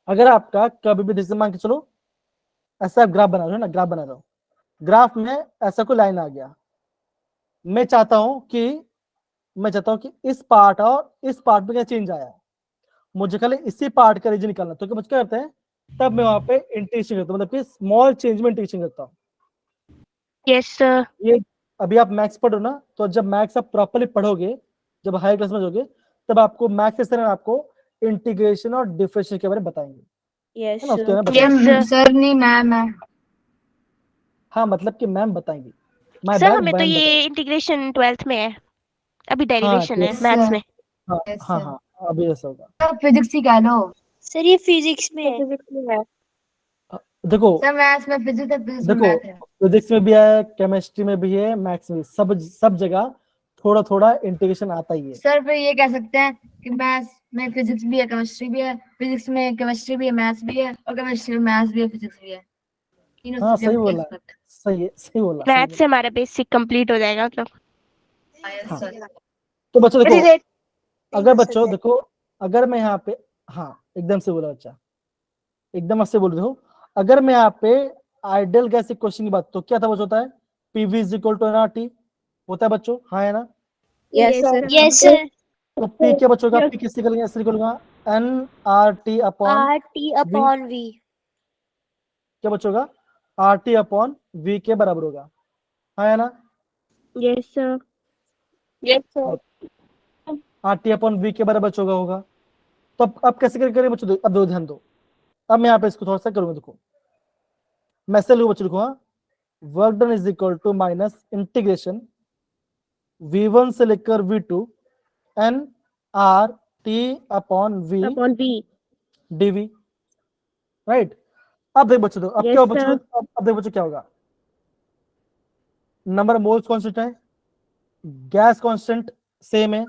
अगर आपका कभी भी जैसे मान के चलो ऐसा आप ग्राफ बना रहे हो ना, ग्राफ बना रहे हो, ग्राफ में ऐसा कोई लाइन आ गया, मैं चाहता हूं कि इस पार्ट और इस पार्ट में क्या चेंज आया, मुझे खाली इसी पार्ट का रीजन निकालना, तो मुझे क्या करते हैं, तब मैं वहां पे इंटीग्रेशन करता हूं, मतलब कि स्मॉल चेंज में इंटीग्रेशन करता हूं। Yes sir. ये अभी आप मैथ्स पढ़ो ना, तो जब मैथ्स आप प्रॉपर्ली पढ़ोगे, जब हाई क्लास में जाओगे, तब आपको मैथ्स से आपको इंटीग्रेशन और डिफरेंशियल के बारे में बताएंगे, Yes, है ना? उसके sir. बारे में Yes, बताएंगे। sir. सर नहीं मैम है। हाँ मतलब कि मैम बताएंगी, माय सर बैड, हमें तो मैम बताएंगे। ये इंटीग्रेशन 12th में है, अभी हाँ डेरिवेशन है yes, मैथ्स sir. में। हाँ Yes, हाँ sir. हाँ अभी ऐसा होगा। सर फिजिक्स ही कह लो। सर ये फिजिक्स में है. देखो सर मैथ्स में फिजिक्स है, फिजिक्स में देखो मैथ है। फिजिक्स में भी है, केमिस्ट्री में भी है, मैथ्स में, सब जगह थोड़ा थोड़ा इंटीग्रेशन आता ही है। सर फिर ये कह सकते हैं कि मैथ्स में फिजिक्स भी है, केमिस्ट्री भी है, फिजिक्स में केमिस्ट्री भी है, मैथ्स भी है, और केमिस्ट्री में मैथ्स भी है, फिजिक्स भी है, तीनों हाँ सही सब्जेक्ट बोला, एक वक्त। सही बोला। मैथ्स से हमारा बेसिक कंप्लीट हो जाएगा मतलब। Yes, हाँ। sir. तो बच्चों देखो, Relate- अगर बच्चों देखो, अगर मैं यहाँ पे, हाँ एकदम से बोला बच्चा, एकदम से बोल रहे हो, अगर मैं यहाँ पे आइडियल गैस क्वेश्चन की बात, तो क्या था बच्चों, होता है PV is equal to nRT, होता है बच्चों, हाँ है ना? Yes, sir. Yes, sir. तो पी क्या बच्चों का, पी किससे करेंगे, ऐसे निकलूंगा nRT upon RT upon V. क्या बच्चों का, आरटी अपॉन वी के बराबर होगा, हाँ है ना? Yes, sir. Yes, sir. RT upon V के बराबर बच्चों का होगा। तो अब कैसे करें बच्चों, अब दो ध्यान दो, अब मैं यहाँ पे इसको थोड़ा सा करूंगा, देखो मैं से लिखूँ बच्चों, लिखूंगा work done is equal to minus integration V1 से लेकर V2 n R T upon V upon B. DV, right. अब देख बच्चों, अब Yes, क्या होगा बच्चों, sir. अब देख बच्चों क्या होगा, नंबर मोल्स कांस्टेंट है, गैस कांस्टेंट सेम है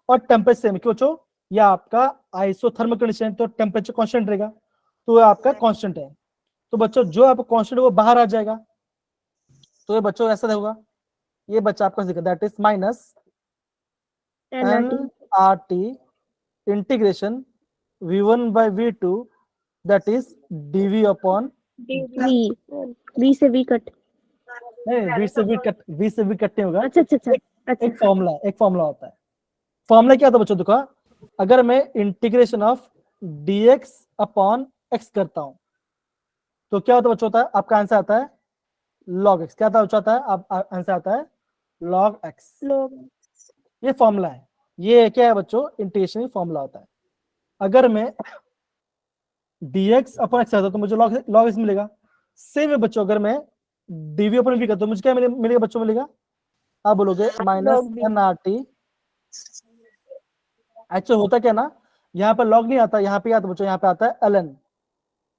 और टेम्परेचर सेम है। क्यों बच्चों, ये आपका आइसोथर्मल कंडीशन है तो टेम्परेचर कांस्टेंट रहेगा, तो ये आपका कांस्टेंट है। तो बच्चों जो आपका कांस्टेंट है वो बाहर आ जाएगा, तो ये बच्चों ऐसा होगा, ये बच्चा आपका that is minus n R T integration v1 by v2 that is dv upon B से बी कट। नहीं, v से v कट नहीं होगा। अच्छा अच्छा अच्छा अच्छा। एक फॉर्मूला होता है। फॉर्मूला क्या होता है बच्चों, देखो अगर मैं integration of dx upon x करता हूं तो क्या होता है बच्चों, होता है आपका आंसर आता है log x। क्या आता है आप आंसर आता है log x। ये फॉर्मूला है, ये क्या है बच्चों, इंटीग्रेशन फॉर्मूला होता है। अगर मैं dx अपॉन x करता तो मुझे log x मिलेगा। सेम है बच्चों, अगर मैं dv अपॉन v करता तो मुझे क्या मिलेगा बच्चों, मिलेगा, आप बोलोगे minus n R T. Actually होता क्या ना, यहाँ पर log नहीं आता, यहाँ पे आता बच्चों, यहाँ पे आता है ln।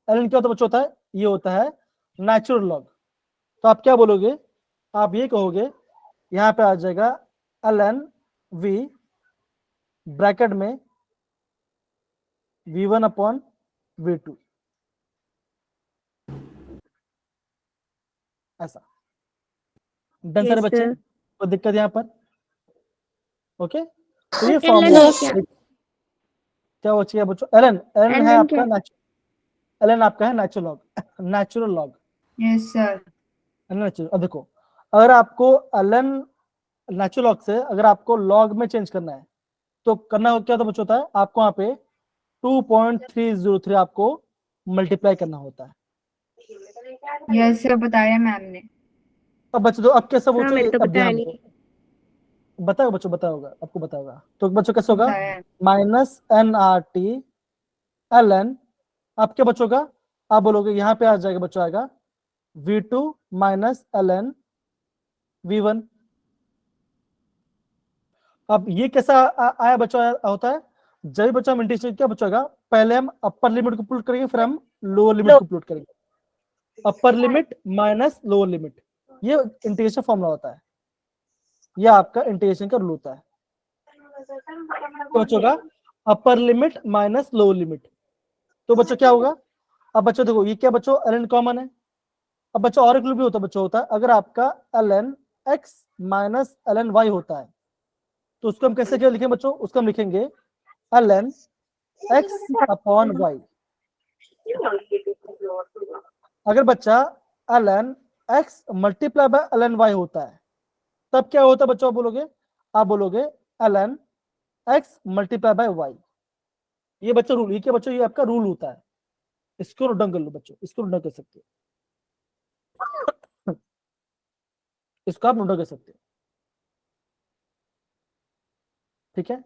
ln क्या होता है बच्चों, होता है ये होता है नेचुरल लॉग। तो आप क्या बोलोगे, आप ये कहोगे, यहाँ पे आ जाएगा ln v ब्रैकेट में v1 अपॉन v2, ऐसा। डन सारे बच्चे, कोई दिक्कत यहाँ पर? ओके, तो ये फॉर्मूला क्या हो चाहिए बच्चों, ln है आपका ln आपका है natural log. Yes sir. Natural, अब देखो अगर आपको ln नेचुरल लॉग से अगर आपको लॉग में चेंज करना है तो करना क्या होता बच्चों, होता है आपको यहाँ पे 2.303 आपको मल्टीप्लाई करना होता है। यस सर, बताया मैम ने। अब बच्चों, तो अब कैसा हाँ, बच्चों, मेरे तो अब बताया ध्यान नहीं। दो, बताओ बच्चों, बताया होगा आपको, बताया होगा। तो बच्चों कैसे होगा, बताया। Minus n R T ln, आप क्या बच्चों का, आप बोलोगे यहाँ पे आ जाएगा बच्चों, आएगा v2 माइनस ln v1। अब ये कैसा आया बच्चों, होता है जब बच्चा हम इंटीग्रेशन क्या बच्चों, पहले हम अपर लिमिट को पुट करेंगे, फिर हम लोअर लिमिट को पुट करेंगे, upper limit minus lower limit, ये इंटीग्रेशन फॉर्मूला होता है, ये आपका इंटीग्रेशन का रूल होता है। तो बच्चों का upper limit minus lower limit, तो बच्चों क्या होगा, अब बच्चों देखो ये क्या बच्चों, ln कॉमन है। अब बच्चों और एक रूल भी होता है बच्चों, होता है अगर आपका ln x minus ln y होता है तो उसको हम कैसे क्या लिखेंगे बच्चों, उसको हम लिखेंगे ln x अपॉन y। अगर बच्चा ln x multiply by ln y होता है तब क्या होता है बच्चों, आप बोलोगे ln x multiply by y। ये बच्चों रूल, ये क्या बच्चों, ये आपका रूल होता है, इसको नोट डाउन कर लो बच्चों, इसको नोट डाउन कर सकते हो, इसको आप नोट डाउन कर सकते हो, ठीक है।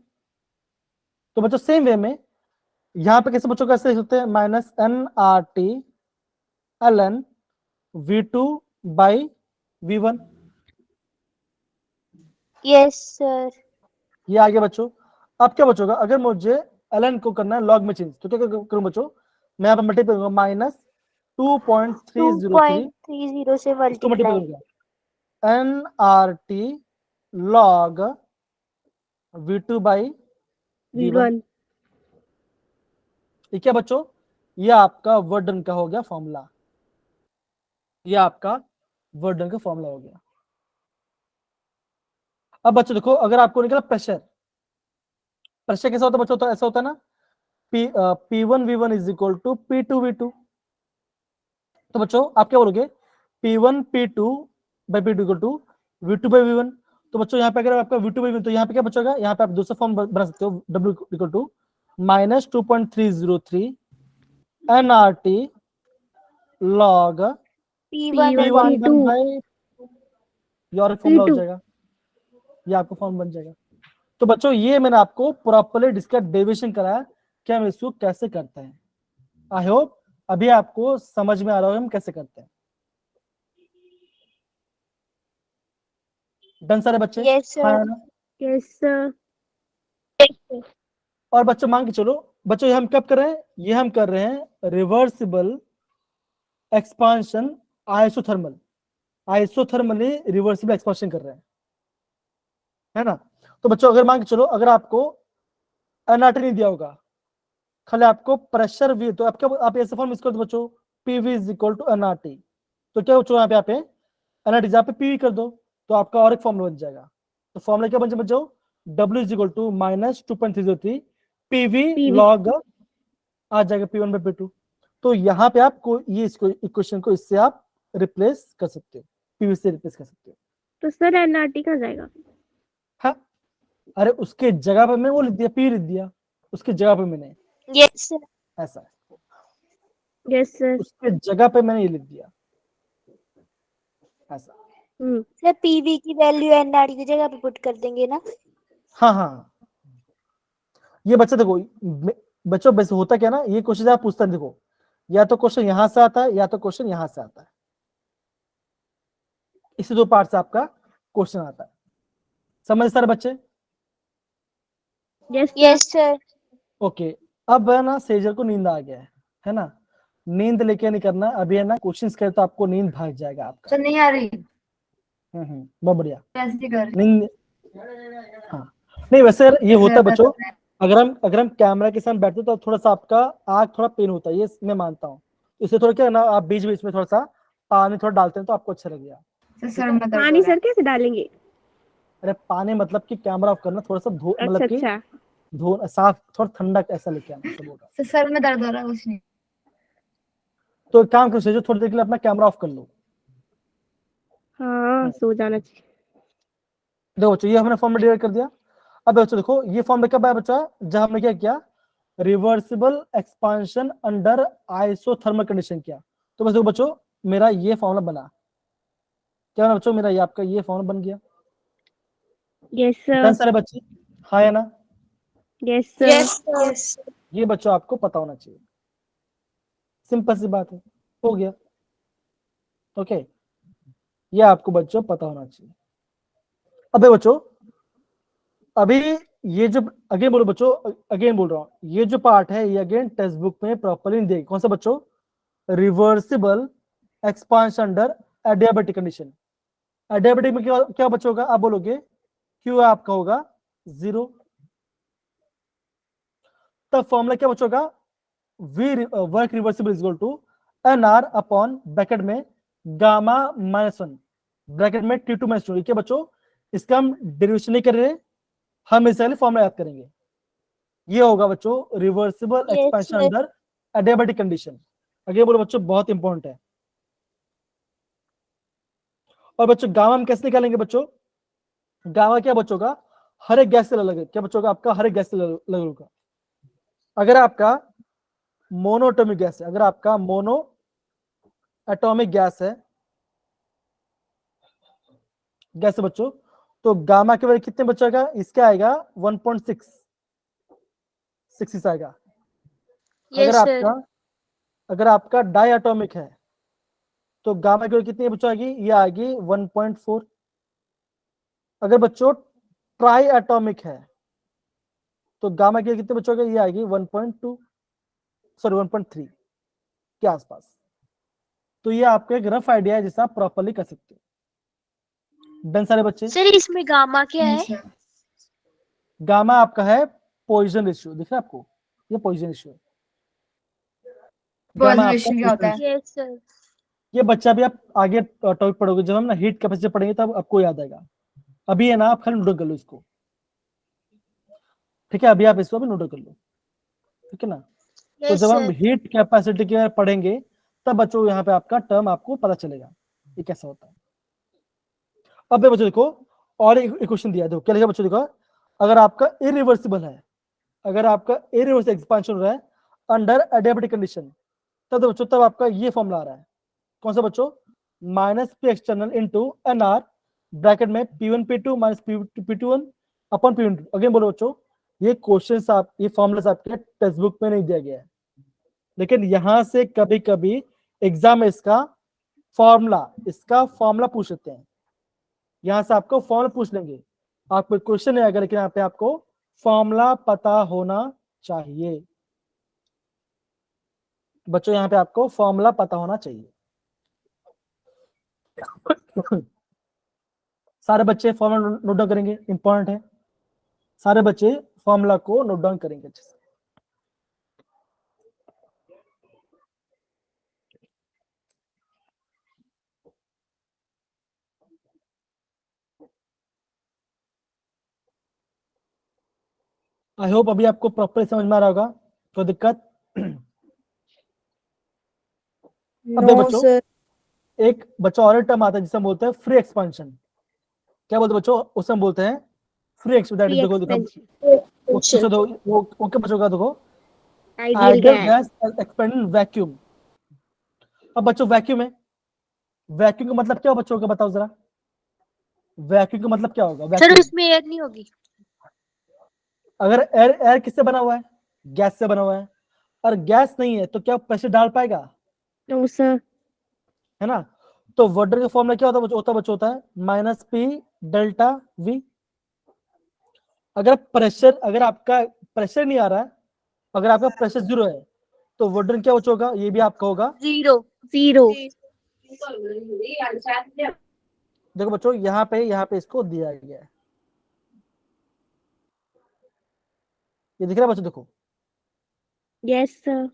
तो बच्चों सेम वे में यहां पे कैसे बच्चों कैसे होते हैं, minus n R T ln v2 by v1। Yes sir. ये आ गया बच्चों। अब क्या बचोगा, अगर मुझे ln को करना है लॉग में चेंज तो क्या करूं बच्चों, मैं यहाँ पर मल्टीप्लाई करूंगा, माइनस 2.303 2.30 से इसको मल्टीप्लाई मल्टीप्लाई। करूंगा n R T log v2 by v1। ये क्या बच्चों, ये आपका वर्डन का हो गया फॉर्मूला, ये आपका वर्डन का फॉर्मूला हो गया। अब बच्चों देखो, अगर आपको निकला प्रेशर, प्रेशर कैसा होता है बच्चों, तो ऐसा होता है ना, P1V1 is equal to P2V2। तो बच्चों आप क्या बोलोगे, P1P2 by P2 equal to V2 by V1। तो बच्चों यहाँ पे अगर आपका V2 बाई V1 तो यहाँ पे क्या बचेगा, यहाँ पे आप दूसरा फॉर्म बना सकते हो, W equal to minus 2.303 nRT log P1 by, ये फॉर्मूला हो जाएगा, ये आपका फॉर्म बन जाएगा। तो बच्चों ये मैंने आपको प्रॉपर्ली इसका डेरिवेशन कराया कि हम इसको कैसे करते हैं। आई होप अभी आपको समझ में आ रहा होगा हम कैसे करते हैं। डन सारे बच्चे? Yes sir. हाँ ना? Yes, sir. और बच्चों मान के चलो, बच्चों ये हम कब कर रहे हैं, ये हम कर रहे हैं reversible expansion isothermal, isothermally reversible expansion कर रहे हैं, है ना। तो बच्चों अगर मान के चलो, अगर आपको एनआरटी नहीं दिया होगा, खाली आपको प्रेशर वी, तो आप ऐसे फॉर्म इसको बच्चों PV is equal to nRT, तो क्या बच्चों यहाँ पे एनआरटी जहाँ पे पीवी कर दो तो आपका और एक फॉर्मूला बन जाएगा। तो फॉर्मूला क्या बन जाए बच्चों, W is equal to minus 2.303 PV log आ जाएगा P1/P2। तो यहाँ पे आपको ये इसको इक्वेशन को इससे आप रिप्लेस कर सकते हो, पीवी से रिप्लेस कर सकते हो। तो सर एनआरटी कहाँ जाएगा? हाँ, अरे उसके जगह पे मैंने वो लिख दिया, पी लिख दिया उसके जगह पे मैंने, यस सर। ऐसा है, यस सर। उसके जगह पे मैंने ये लिख दिया ऐसा। सर पीवी की वैल्यू एनआरटी की जगह पे पुट कर देंगे ना? हाँ हाँ, ये बच्चा देखो, बच्चों वैसे होता क्या ना, ये क्वेश्चन आप पूछते हैं, देखो या तो क्वेश्चन यहां से आता है या तो क्वेश्चन यहां से आता है, इसी दो पार्ट से आपका क्वेश्चन आता है, समझ सारे बच्चे? Yes sir. ओके, अब है ना सेजल को नींद आ गया है ना, नींद लेके नहीं करना अभी, है ना क्वेश्चंस करे तो आपको नींद भाग जाएगा आपका। सर नहीं आ रही, बहुत बढ़िया, कैसे कर नींद, हाँ नहीं वैसे ये होता है बच्चों, अगर हम कैमरा के साथ बैठते तो थोड़ा सा आपका आँख थोड़ा पेन होता है, ये मैं मानता हूँ, इससे थोड़ा क्या है ना, आप बीच बीच में थोड़ा सा पानी थोड़ा डालते हैं तो आपको अच्छा लगेगा। सर में दर्द हो पानी रहा है। सर कैसे डालेंगे? अरे पानी मतलब कि कैमरा ऑफ करना, थोड़ा सा धो, मतलब कि अच्छा धो साफ, थोड़ा ठंडा ऐसा लेके आना, सब होगा। सर में दर्द हो रहा है, कुछ नहीं। तो एक काम करो सेजल, थोड़ी देर के लिए अपना कैमरा ऑफ कर लो। हाँ, सो जाना चाहिए। देखो बच्चों, ये हमने फॉर्म में डिवाइड कर दिया। अब बच्चों देखो, ये फॉर्म में कब आया बच्चा, जब हमने क्या किया, reversible expansion under isothermal condition किया। तो बस देखो बच्चों, मेरा ये फॉर्मूला बना, क्या बना बच्चों, मेरा ये आपका ये फॉर्मूला बन गया। Yes done sir. सारे बच्चे, हाँ है ना? Yes sir. Yes. ये बच्चों आपको पता होना चाहिए, सिंपल सी बात है, हो गया। ओके, ये आपको बच्चों पता होना चाहिए। अबे बच्चों, अभी ये जो अगेन बोलो बच्चों, अगेन बोल रहा हूं, ये जो पार्ट है ये अगेन टेक्स्ट बुक में प्रॉपर्ली नहीं देगी। कौन सा बच्चों, reversible expansion under adiabatic condition. Adiabatic में क्या बच्चों होगा, आप बोलोगे क्यू आपका होगा 0, तब फॉर्मूला क्या बच्चों का, V work reversible is equal to n R upon bracket में गामा -1 ब्रैकेट में T2 - 2। क्या बच्चों, इसका हम डेरिवेशन नहीं कर रहे, हम इसे फॉर्मूला याद करेंगे। ये होगा बच्चों reversible Yes, expansion sir. Under adiabatic condition. आगे बोलो बच्चों, बहुत इंपॉर्टेंट है। और बच्चों गामा हम कैसे निकालेंगे बच्चों, गामा क्या बच्चों का, हर एक गैस से अलग है। क्या बच्चों का, आपका हर एक गैस से अलग होगा। अगर आपका मोनो एटॉमिक गैस है, अगर आपका मोनो एटॉमिक गैस है बच्चों, तो गामा के वैल्यू कितने बच्चों का, इसका आएगा 1.6 आएगा। Yes, sir. अगर आपका डाई एटॉमिक है तो गामा की वैल्यू कितनी बच्चों आएगी, ये आएगी 1.4। अगर बच्चों ट्राई एटॉमिक है तो गामा की कितने बच्चों ये आएगी 1.2, सॉरी 1.3 के आसपास। तो ये आपका एक रफ आइडिया है जिसे आप प्रॉपर्ली कर सकते हो। डन सारे बच्चे? सर इसमें गामा क्या है? गामा आपका है पॉइजन रेशियो, दिख रहा है आपको, ये पॉइजन रेशियो है। गामा आपका क्या होता है? Yes sir. ये बच्चा भी आप आगे टॉपिक पढ़ोगे, जब हम ना हीट कैपेसिटी पढ़ेंगे तब आपको याद आएगा। अभी है ना, आप खाली नोट कर लो इसको, ठीक है? अभी आप इसको भी नोट कर लो, ठीक है ना? तो यस जब हम सर। हीट कैपेसिटी के बारे में पढ़ेंगे तब बच्चों यहाँ पे आपका टर्म आपको पता चलेगा ये कैसा होता है। अब बच्चों देखो, और एक क्वेश्चन दिया है, देखो क्या लिखा बच्चों, देखो अगर आपका इरिवर्सिबल है, अगर आपका इरिवर्सिबल एक्सपांशन हो रहा है अंडर एडियाबेटिक कंडीशन, तब बच्चों तब आपका ये फॉर्मूला आ रहा है। कौन सा बच्चों, -P external into NR bracket में P1P2 minus P2P1 upon P1। Again बोलो बच्चों, ये क्वेश्चन आप, ये फॉर्मूला आपके टेक्स्ट बुक में नहीं दिया गया है, लेकिन यहां से कभी कभी एग्जाम में इसका फॉर्मूला पूछ लेते हैं। यहां से आपको फॉर्मूला पूछ लेंगे, आपको क्वेश्चन नहीं आएगा, लेकिन यहाँ पे आपको फॉर्मूला पता होना चाहिए। बच्चों यहाँ पे आपको फॉर्मूला पता होना चाहिए। सारे बच्चे फॉर्मूला नोट डाउन करेंगे, इंपॉर्टेंट है। सारे बच्चे फॉर्मूला को नोट डाउन करेंगे अच्छे से। आई होप अभी आपको प्रॉपर समझ में आ रहा होगा। कोई दिक्कत? अब देखो बच्चों, एक बच्चा और टर्म आता है जिसे हम बोलते हैं फ्री एक्सपेंशन। क्या बोलते हैं बच्चों? उसे हम बोलते हैं फ्री एक्सपेंशन। Free देखो expansion. ओके बच्चों का देखो, Ideal ideal gas. Gas expanded vacuum. अब बच्चों वैक्यूम है, वैक्यूम का मतलब क्या हो बच्चों का बताओ जरा। वैक्यूम का मतलब क्या होगा? सर वैक्यूम उसमें एयर नहीं होगी। अगर एयर एयर किससे बना हुआ है? गैस से बना हुआ है। और गैस नहीं है तो क्या प्रेशर डाल पाएगा? No, sir. है ना। तो वाटर का फॉर्मूला क्या होता है माइनस पी डेल्टा वी। अगर आपका प्रेशर नहीं आ रहा है, अगर आपका प्रेशर 0 है तो वाटर क्या होगा? ये भी आपका होगा 0। Zero. देखो बच्चों यहाँ पे इसको दिया गया है, ये दिख रहा है बच्चों देखो। Yes, sir.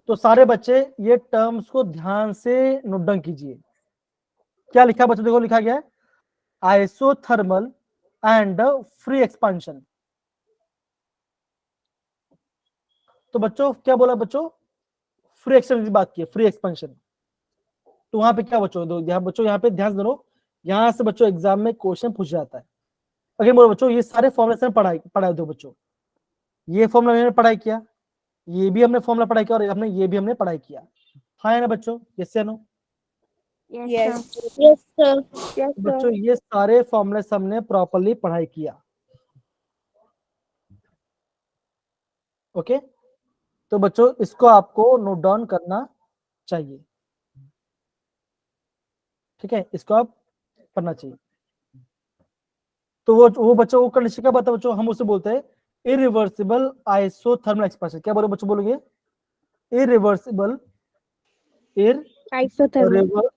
तो सारे बच्चे ये टर्म्स को ध्यान से नोट डाउन कीजिए। क्या लिखा है बच्चों? देखो लिखा गया है आइसोथर्मल एंड फ्री एक्सपेंशन। तो बच्चों क्या बोला बच्चों? फ्री एक्सपेंशन की बात की है, फ्री एक्सपेंशन। तो वहां पे क्या बच्चों बच्चों यहाँ पे ध्यान दो, यहाँ से बच्चों एग्जाम में क्वेश्चन पूछ जाता है। अगर बोलो बच्चों ये सारे फॉर्मूले से पढ़ाई दो बच्चों। ये फॉर्मूला हमने पढ़ाई किया, ये भी हमने फॉर्मूला पढ़ाई किया, और ये भी हमने पढ़ाई किया। हाँ है ना बच्चों? यस या no? Yes, sir. Yes sir. Yes, sir. बच्चों ये सारे फॉर्मूले हमने प्रॉपर्ली पढ़ाई किया। ओके, तो बच्चों इसको आपको नोट डाउन करना चाहिए। ठीक है, इसको आप पढ़ना चाहिए। तो वो बच्चों वो कंडीशन क्या बताओ बच्चों? हम उसे बोलते हैं इरिवर्सिबल आइसोथर्मल एक्सपेंशन। क्या बोलो बच्चों? बोलोगे इरिवर्सिबल Isothermal.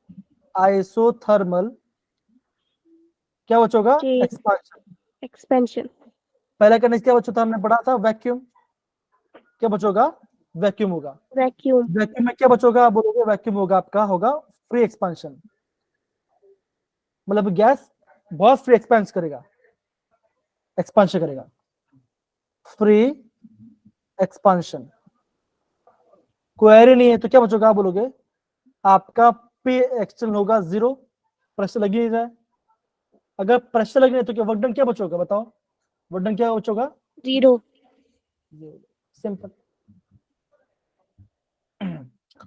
आइसोथर्मल क्या बच्चों का? Change. एक्सपेंशन। Expansion. पहला कंडीशन क्या बच्चों था? हमने पढ़ा था वैक्यूम। क्या बच्चों का? वैक्यूम होगा। Vacuum. वैक्यूम में क्या बच्चों का? आप बोलोगे वैक्यूम होगा आपका होगा फ्री एक्सपेंशन। मतलब गैस बहुत फ्री एक्सपेंशन करेगा। Free expansion. क्वेरी नहीं है तो क्या बच्चों का? आप बोलोगे आपका पी एक्सटर्नल होगा 0, प्रेशर लगी नहीं रहा है। अगर प्रेशर लगे तो क्या वर्क डन क्या बच्चों का? बताओ वर्क डन क्या बच्चों का? Zero. सिंपल।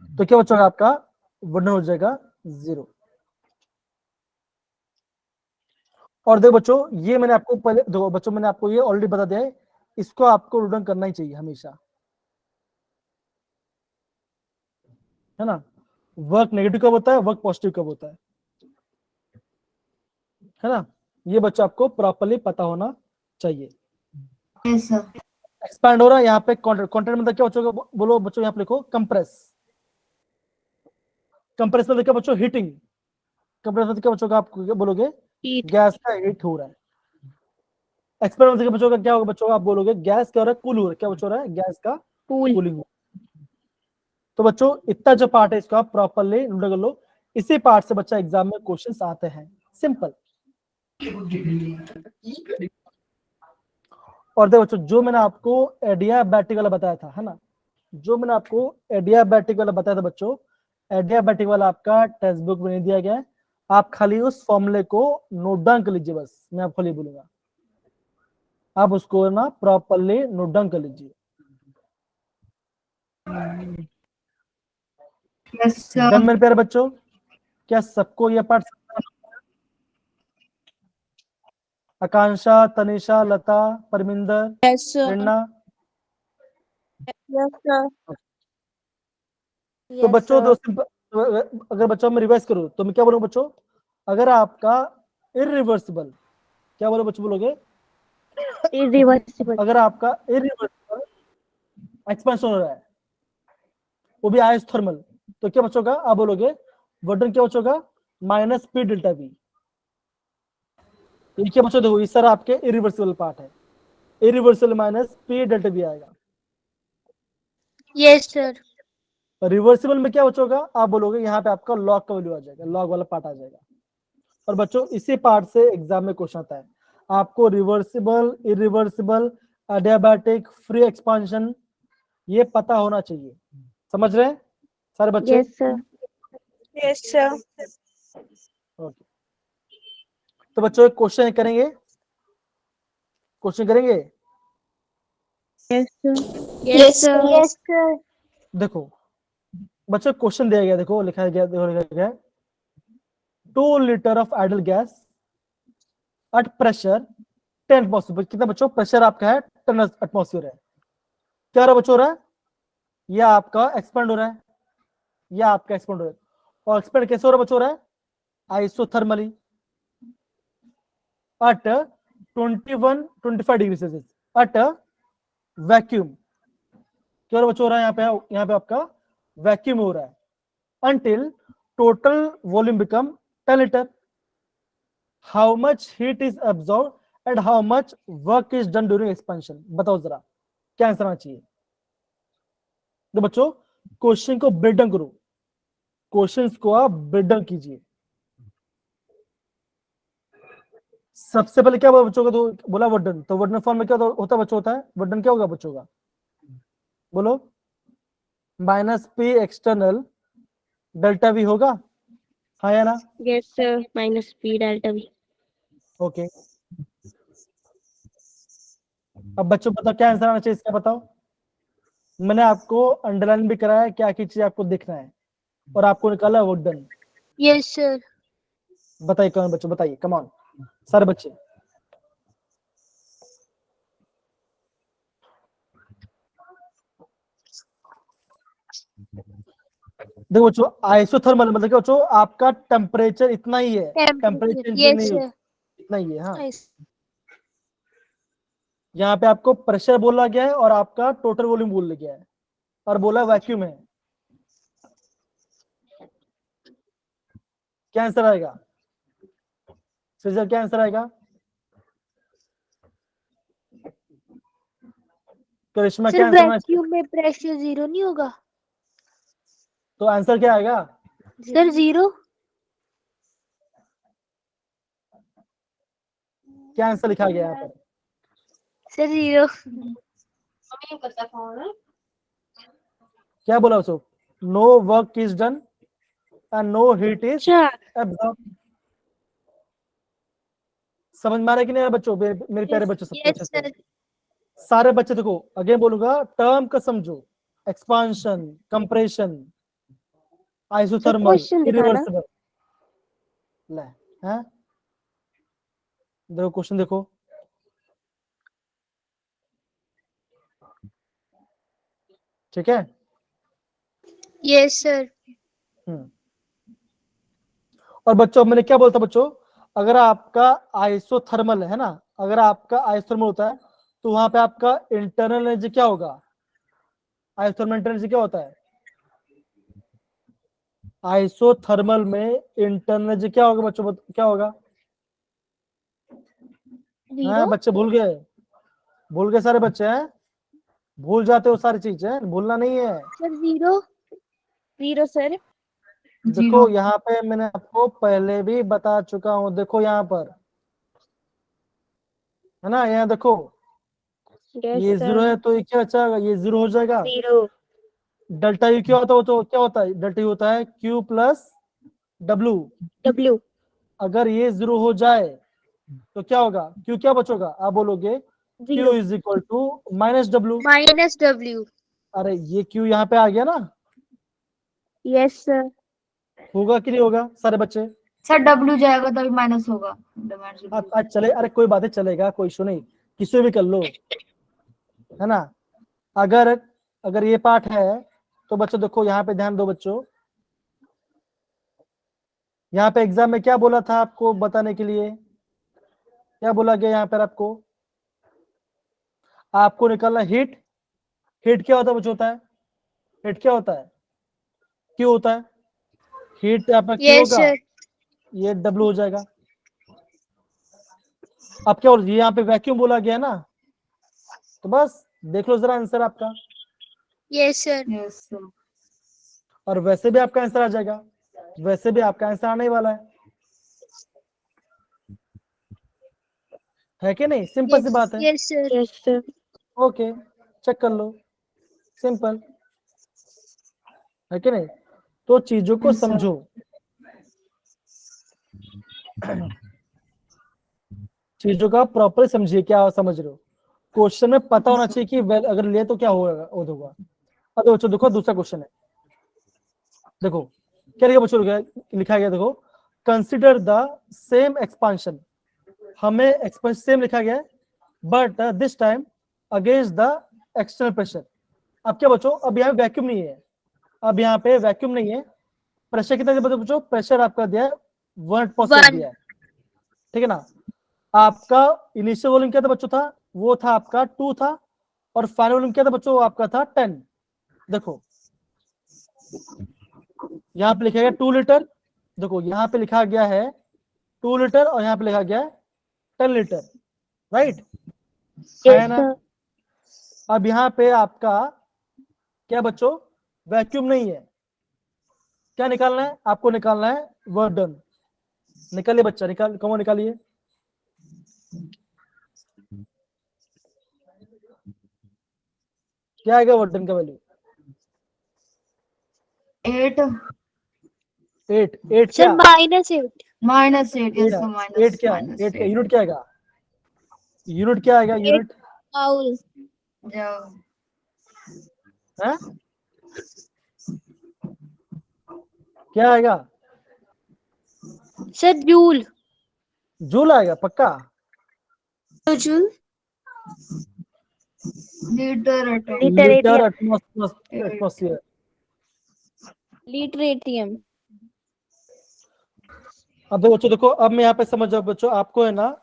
तो क्या बच्चों का? आपका वर्क डन हो जाएगा 0। और देखो बच्चों ये मैंने आपको पहले देखो बच्चों मैंने आपको ये ऑलरेडी बता दिया है, इसको आपको रिटर्न करना ही चाहिए हमेशा, है ना। वर्क नेगेटिव कब होता है, वर्क पॉजिटिव कब होता है ना। ये बच्चा आपको प्रॉपर्ली पता होना चाहिए। Yes sir. एक्सपैंड हो रहा है यहाँ पे कॉन्ट्रैक्ट मतलब क्या बच्चों का? बोलो बच्चों यहाँ पे लिखो कंप्रेस। कंप्रेस मतलब क्या बच्चों? हीटिंग। कंप्रेस मतलब क्या बच्चों का? आप बोलोगे Heat. गैस का हीट हो रहा है। एक्सपेंड मतलब बच्चों का क्या होगा? बच्चों आप बोलोगे गैस क्या हो रहा है? कूल हो रहा है। क्या बच्चों हो रहा है? गैस का Cool. कूलिंग हो। तो बच्चों इतना जो पार्ट है इसको आप प्रॉपर्ली नोट कर लो। इसी पार्ट से बच्चा एग्जाम में क्वेश्चंस आते हैं, सिंपल। और देखो बच्चों जो मैंने आपको एडियाबैटिक वाला बताया था, है ना, जो मैंने आपको एडियाबैटिक वाला बताया था बच्चों, एडियाबैटिक वाला आपका टेक्स्ट बुक में नहीं दिया गया है। आप खाली उस फॉर्मूले को नोट डाउन कर लीजिए, बस मैं आपको खाली बोलूंगा आप उसको ना प्रॉपर्ली नोट डाउन कर लीजिए। Yes sir. डन मेरे प्यारे बच्चों? क्या सबको यह पाठ Akanksha, Tanisha, Lata, Parminder, yes sir. Prerna? Yes sir. तो बच्चों अगर बच्चों मैं रिवाइज करूं तो मैं क्या बोलूं बच्चों? अगर आपका इरिवर्सिबल, क्या बोलो बच्चों? बोलोगे Irreversible. अगर आपका इरिवर्सिबल एक्सपेंशन हो रहा है, वो भी आइसोथर्मल, तो क्या बचोगा? आप बोलोगे वर्डन क्या बचोगा? Minus P delta V. ये क्या बचो? देखो ये सर आपके इरिवर्सिबल पार्ट है, irreversible minus P delta V आएगा। Yes sir. रिवर्सिबल में क्या बचोगा? आप बोलोगे यहाँ पे आपका लॉग का वैल्यू आ जाएगा, लॉग वाला पार्ट आ जाएगा। और बच्चों इसी पार्ट से एग्जाम में क्वेश्चन आता है, आपको reversible, irreversible, adiabatic, free expansion ये पता होना चाहिए। समझ रहे हैं सारे बच्चे? Yes, sir. Yes, sir. Okay, तो बच्चों एक क्वेश्चन करेंगे, क्वेश्चन करेंगे। Yes, sir. Yes, sir. Yes sir. देखो बच्चों क्वेश्चन दिया गया, देखो लिखा गया, देखो लिखा गया 2 litre of idol gas at pressure 10 atmosphere. कितना बच्चों? प्रेशर आपका है 10 एटमॉस्फेयर है। क्या हो रहा है बच्चों? हो रहा है या आपका एक्सपेंड हो रहा है, या आपका एक्सपेंड हो रहा है। और एक्सपेंड कैसे हो रहा है बच्चों? हो रहा है isothermally at 21-25 degree Celsius at vacuum. क्या हो रहा है बच्चों? हो रहा है यहाँ पे आपका वैक्यूम हो रहा है until total volume become 10 liter. How much heat is absorbed and how much work is done during expansion? बताओ जरा क्या आंसर आना चाहिए। तो बच्चों क्वेश्चन को ब्रेक डाउन करो, क्वेश्चंस को आप ब्रेक डाउन कीजिए। सबसे पहले क्या बोला बच्चों का? तो बोला वर्डन, तो वर्डन फॉर्म में क्या होता है बच्चों? होता है वर्डन क्या होगा बच्चों का? बोलो minus P external delta we होगा, हाँ या ना? Yes, sir. Minus P delta V. Okay अब बच्चों बताओ क्या आंसर आना चाहिए इसका, बताओ। मैंने आपको अंडरलाइन भी कराया है, क्या की चीज आपको देखना है, और आपको निकाला वर्क डन। Yes sir. बताइए कौन बच्चों, बताइए कम ऑन सारे बच्चे। देखो बच्चों आइसोथर्मल मतलब क्या बच्चों? आपका टेम्परेचर इतना ही है, टेम्परेचर चेंज यस नहीं सर। होता, इतना ही है। हाँ यहाँ पे आपको प्रेशर बोला गया है और आपका टोटल वॉल्यूम बोला गया है, और बोला वैक्यूम है। क्या आंसर आएगा सर? क्या आंसर आएगा करिश्मा? क्या सर आंसर आना चाहिए? वैक्यूम में प्रेशर जीरो नहीं होगा? तो आंसर क्या आएगा? Sir zero. क्या आंसर लिखा गया यहाँ पर? Sir zero. क्या बोला उसको? No work is done and no heat is absorb. समझ में आ रहा है कि नहीं बच्चों? मेरे प्यारे बच्चों सबको अच्छे यस से सर। सारे बच्चे देखो, अगेन बोलूंगा टर्म का समझो, एक्सपांशन, कंप्रेशन, आइसोथर्मल, question दिखाना। इरिवर्सिबल। ले हैं, देखो क्वेश्चन देखो, ठीक है। Yes sir. और बच्चों मैंने क्या बोलता बच्चों? अगर आपका आइसोथर्मल है ना, अगर आपका आइसोथर्मल होता है तो वहां पे आपका इंटरनल एनर्जी क्या होगा? आइसोथर्मल एनर्जी क्या होता है? आइसोथर्मल में इंटरनल एनर्जी क्या होगा बच्चों? क्या होगा? हाँ बच्चे भूल गए, भूल गए सारे बच्चे हैं, भूल जाते हो सारी चीजें, भूलना नहीं है। Sir zero. Zero sir. देखो यहाँ पे मैंने आपको पहले भी बता चुका हूँ, देखो यहाँ पर है ना, यहाँ देखो Yes, ये sir. जीरो है तो ये क्या बचा? ये जीरो हो जाएगा। Zero. डेल्टा यू क्या होता है? तो क्या होता है? डेल्टा यू होता है क्यू प्लस डब्ल्यू। W. अगर ये जीरो हो जाए तो क्या होगा? क्यू क्या बचोगा? आप बोलोगे Q Zero. Is equal to minus W. Minus W. अरे ये क्यू यहाँ पे आ गया ना, Yes, sir. होगा कि नहीं होगा सारे बच्चे? सर डब्ल्यू जाएगा तभी माइनस होगा। आज चले, अरे कोई बात है, चलेगा, कोई इशू नहीं, किसी भी कर लो, है ना। अगर अगर ये पार्ट है तो बच्चों देखो यहाँ पे ध्यान दो बच्चों, यहाँ पे एग्जाम में क्या बोला था आपको बताने के लिए? क्या बोला गया यहाँ पर आपको? आपको निकालना हीट। हीट क्या होता है बच्चों? होता है हीट क्या होता है? क्यों होता है? हीट आपका क्यों Yes, होगा? sir. ये W हो जाएगा। अब क्या बोल, यहाँ पे वैक्यूम बोला गया ना, तो बस देख लो जरा आंसर आपका, Yes, sir. Yes, sir. और वैसे भी आपका आंसर आ जाएगा, वैसे भी आपका आंसर आने ही वाला है कि नहीं? सिंपल सी बात है। Yes, sir. Yes, sir. Okay, check कर लो, सिंपल है कि नहीं? तो चीजों को Yes, sir. समझो। चीजों का प्रॉपर समझिए, क्या समझ रहे हो। क्वेश्चन में पता होना चाहिए कि well, अगर ले तो क्या होगा होगा। अब बच्चों देखो, दूसरा क्वेश्चन है, देखो क्या लिखा बच्चों, लिखा गया, देखो कंसिडर द सेम एक्सपांशन। हमें एक्सपेंशन सेम लिखा गया है, but this time against the external pressure. अब क्या बच्चों, अब यहाँ वैक्यूम नहीं है, अब यहाँ पे वैक्यूम नहीं है। प्रेशर कितना दिया बच्चों? प्रेशर आपका दिया है 1 एटमॉस्फेयर दिया है, ठीक है ना। आपका इनिशियल वॉल्यूम क्या था बच्चों? था वो था आपका 2 था, और फाइनल वॉल्यूम क्या था बच्चों? आपका था 10। देखो यहाँ पे लिखा गया 2 लीटर, देखो यहाँ पे लिखा गया है 2 लीटर, और यहाँ पे लिखा गया है 10 लीटर, राइट? है Yes, ना? sir. अब यहाँ पे आपका क्या बच्चों? वैक्यूम नहीं है। क्या निकालना है आपको? निकालना है वर्क डन। निकालिए बच्चा, निकाल, कौन निकालिए। क्या आएगा वर्क डन का वैल्यू? 8 8। 8 सर क्या? -8 -8. Yes, sir. 8 क्या? minus 8 क्या? 8. यूनिट क्या आएगा? यूनिट क्या आएगा? यूनिट पाउल Yeah. है क्या आएगा? सर जूल जूल आएगा पक्का? Joule Liter atom. Litre atmosphere. Litre ATM अब देखो बच्चों, देखो अब मैं यहाँ पे समझ जाओ बच्चों, आपको है ना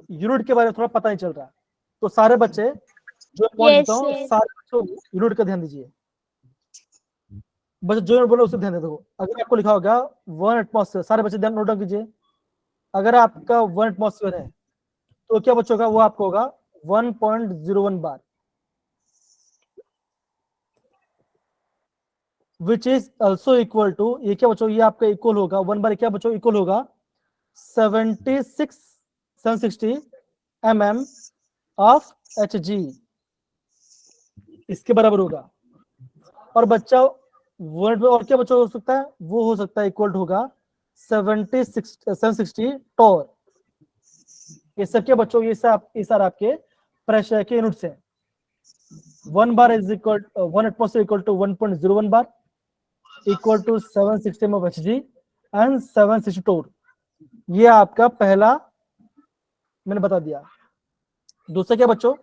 यूनिट के बारे में थोड़ा पता नहीं चल रहा, तो सारे बच्चे जो पॉइंट देता हूँ, yes. सारे बच्चों यूनिट का ध्यान दीजिए। बच्चे जो यूनिट बोलो उसे ध्यान दे। देखो अगर आपको लिखा होगा 1 एटमॉस्फेयर, सारे बच्चे ध्यान नोट डाउन कीजिए। अगर आपका 1 एटमॉस्फेयर है तो क्या बच्चों का? वो आपको होगा 1.01 bar, which is also equal to, ये क्या बच्चों? ये आपका इक्वल होगा 1 बार, क्या बच्चों? इक्वल होगा 760 mm ऑफ Hg, इसके बराबर होगा। और बच्चा वर्ड में और क्या बच्चा हो सकता है? वो हो सकता है इक्वल होगा 760 टॉर। ये सब क्या बच्चों? ये सब आपके प्रेशर के यूनिट्स हैं। 1 bar is equal 1 atmosphere equal to 1.01 bar, equal to 760 of Hg and 760 torr. ये आपका पहला मैंने बता दिया। दूसरा क्या बच्चों?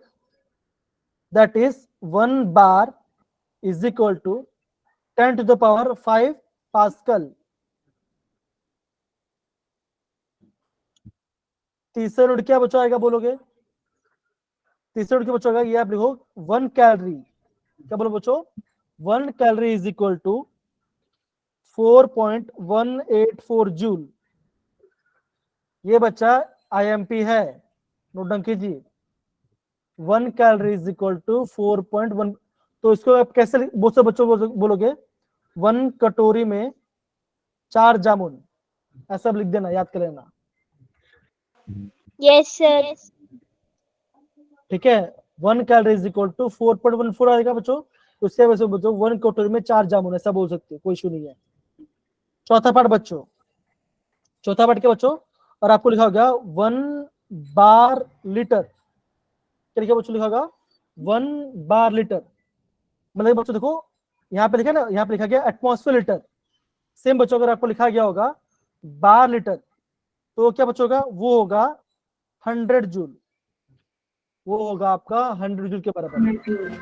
That is 1 bar is equal to 10 to the power 5 pascal. तीसरा यूनिट क्या बच्चों आएगा बोलोगे? तीसरा यूनिट क्या बच्चों आएगा? ये आप लिखो 1 कैलोरी। क्या बोलो बच्चों? 1 calorie is equal to 4.184 joule. ये बच्चा IMP है, नोट डाउन कीजिए। 1 कैलोरी इज इक्वल टू 4.1। तो इसको आप कैसे बहुत से बच्चों बोलोगे 1 कटोरी में 4 जामुन, ऐसा लिख देना, याद कर लेना, यस सर ठीक है। 1 कैलोरी इज इक्वल टू 4.14 आएगा बच्चों। उसके वजह से बच्चों 1 कटोरी में 4 जामुन, ऐसा बोल सकते हो, कोई इशू नहीं है। चौथा पार्ट बच्चों, चौथा पार्ट क्या बच्चों? और आपको लिखा होगा 1 बार लीटर। क्या लिखा बच्चों? लिखा होगा 1 बार लीटर। मतलब बच्चों देखो यहाँ पे लिखा ना, यहाँ पे लिखा गया एटमॉस्फेयर लीटर। सेम बच्चों अगर आपको लिखा गया होगा बार लीटर, तो क्या बच्चों होगा? वो होगा 100 जूल, वो होगा आपका 100 जूल के बराबर।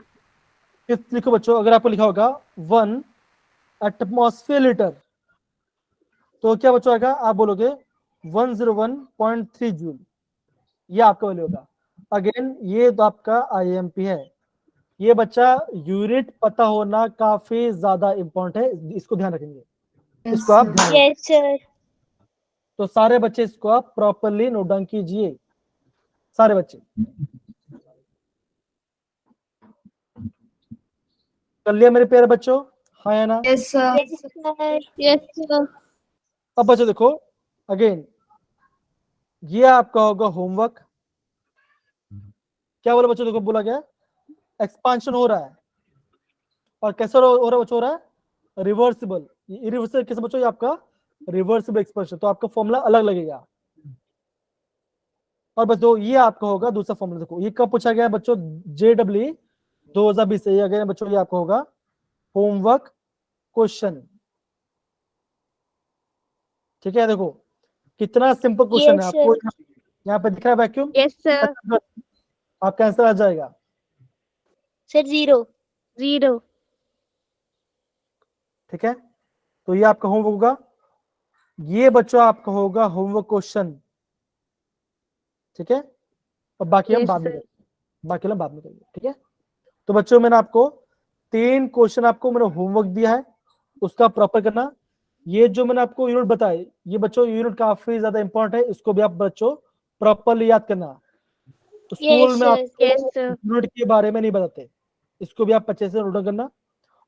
फिफ्थ लिखो बच्चों, अगर आपको लिखा होगा 1 एटमॉस्फेयर लीटर, तो क्या बच्चों आएगा? आप बोलोगे 101.3 जूल, ये आपका वैल्यू होगा। अगेन ये तो आपका आईएमपी है। ये बच्चा यूनिट पता होना काफी ज्यादा इम्पोर्टेंट है, इसको ध्यान रखेंगे, इसको आप ध्यान रखेंगे। Yes sir. तो सारे बच्चे इसको आप प्रॉपरली नोट डाउन कीजिए, सारे बच्चे। कर लिया मेरे प्यारे बच्चों, हाँ या ना? Yes sir. Yes sir. Yes, sir. अब बच्चों देखो अगेन, ये आपका होगा होमवर्क। क्या बोला बच्चों? देखो बोला गया एक्सपांशन हो रहा है, और कैसे हो रहा है बच्चों? हो रहा है रिवर्सिबल। इरिवर्सिबल कैसे बच्चों? ये आपका रिवर्सिबल एक्सपांशन, तो आपका फॉर्मूला अलग लगेगा। और बच्चों ये आपका होगा दूसरा फॉर्मूला। देखो ये कब पूछा गया है बच्चों? JEE 2020 से। अगेन बच्चों ये आपका होगा होमवर्क क्वेश्चन, ठीक है? देखो कितना सिंपल क्वेश्चन है। Yes, आपको यहाँ पे दिख रहा है वैक्यूम, Yes, sir. आपका आंसर आ जाएगा। सर 0। 0. ठीक है, तो ये आपका होमवर्क होगा। ये बच्चों आपका होगा होमवर्क क्वेश्चन, ठीक है? और बाकी हम Yes, बाद में sir. करेंगे, बाकी हम बाद में करेंगे, ठीक है? तो बच्चों मैंने आपको 3 क्वेश्चन आपको मैंने होमवर्क दिया है, उसका प्रॉपर करना। ये जो मैंने आपको यूनिट बताया, ये बच्चों यूनिट काफी ज्यादा इंपॉर्टेंट है, इसको भी आप बच्चों प्रॉपरली याद करना। तो स्कूल Yes, में sir. आपको Yes, sir. यूनिट के बारे में नहीं बताते, इसको भी आप अच्छे से नोट डाउन करना।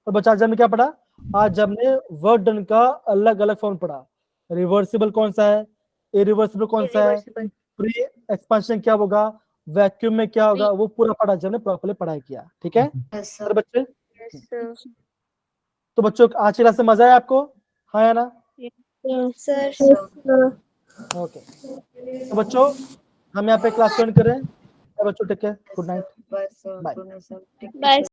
और बच्चा आज हमने क्या पढ़ा? आज हमने वर्क डन का अलग अलग फॉर्म पढ़ा। रिवर्सिबल कौन सा है, इरिवर्सिबल कौन सा है, Irreversible. प्री एक्सपांशन क्या होगा, वैक्यूम में क्या होगा, वो पूरा पढ़ा आज हमने प्रॉपरली पढ़ाई किया, ठीक है यस सर सर। बच्चे? Yes, sir. तो बच्चों आज की क्लास में मजा आया आपको, हाँ या ना? Yes, Sir. sir. ओके, तो बच्चों हम यहाँ पे क्लास को एंड कर रहे हैं। बच्चों टेक केयर, गुड नाइट, बस बाय। दोनों सब ठीक है Bye. सर।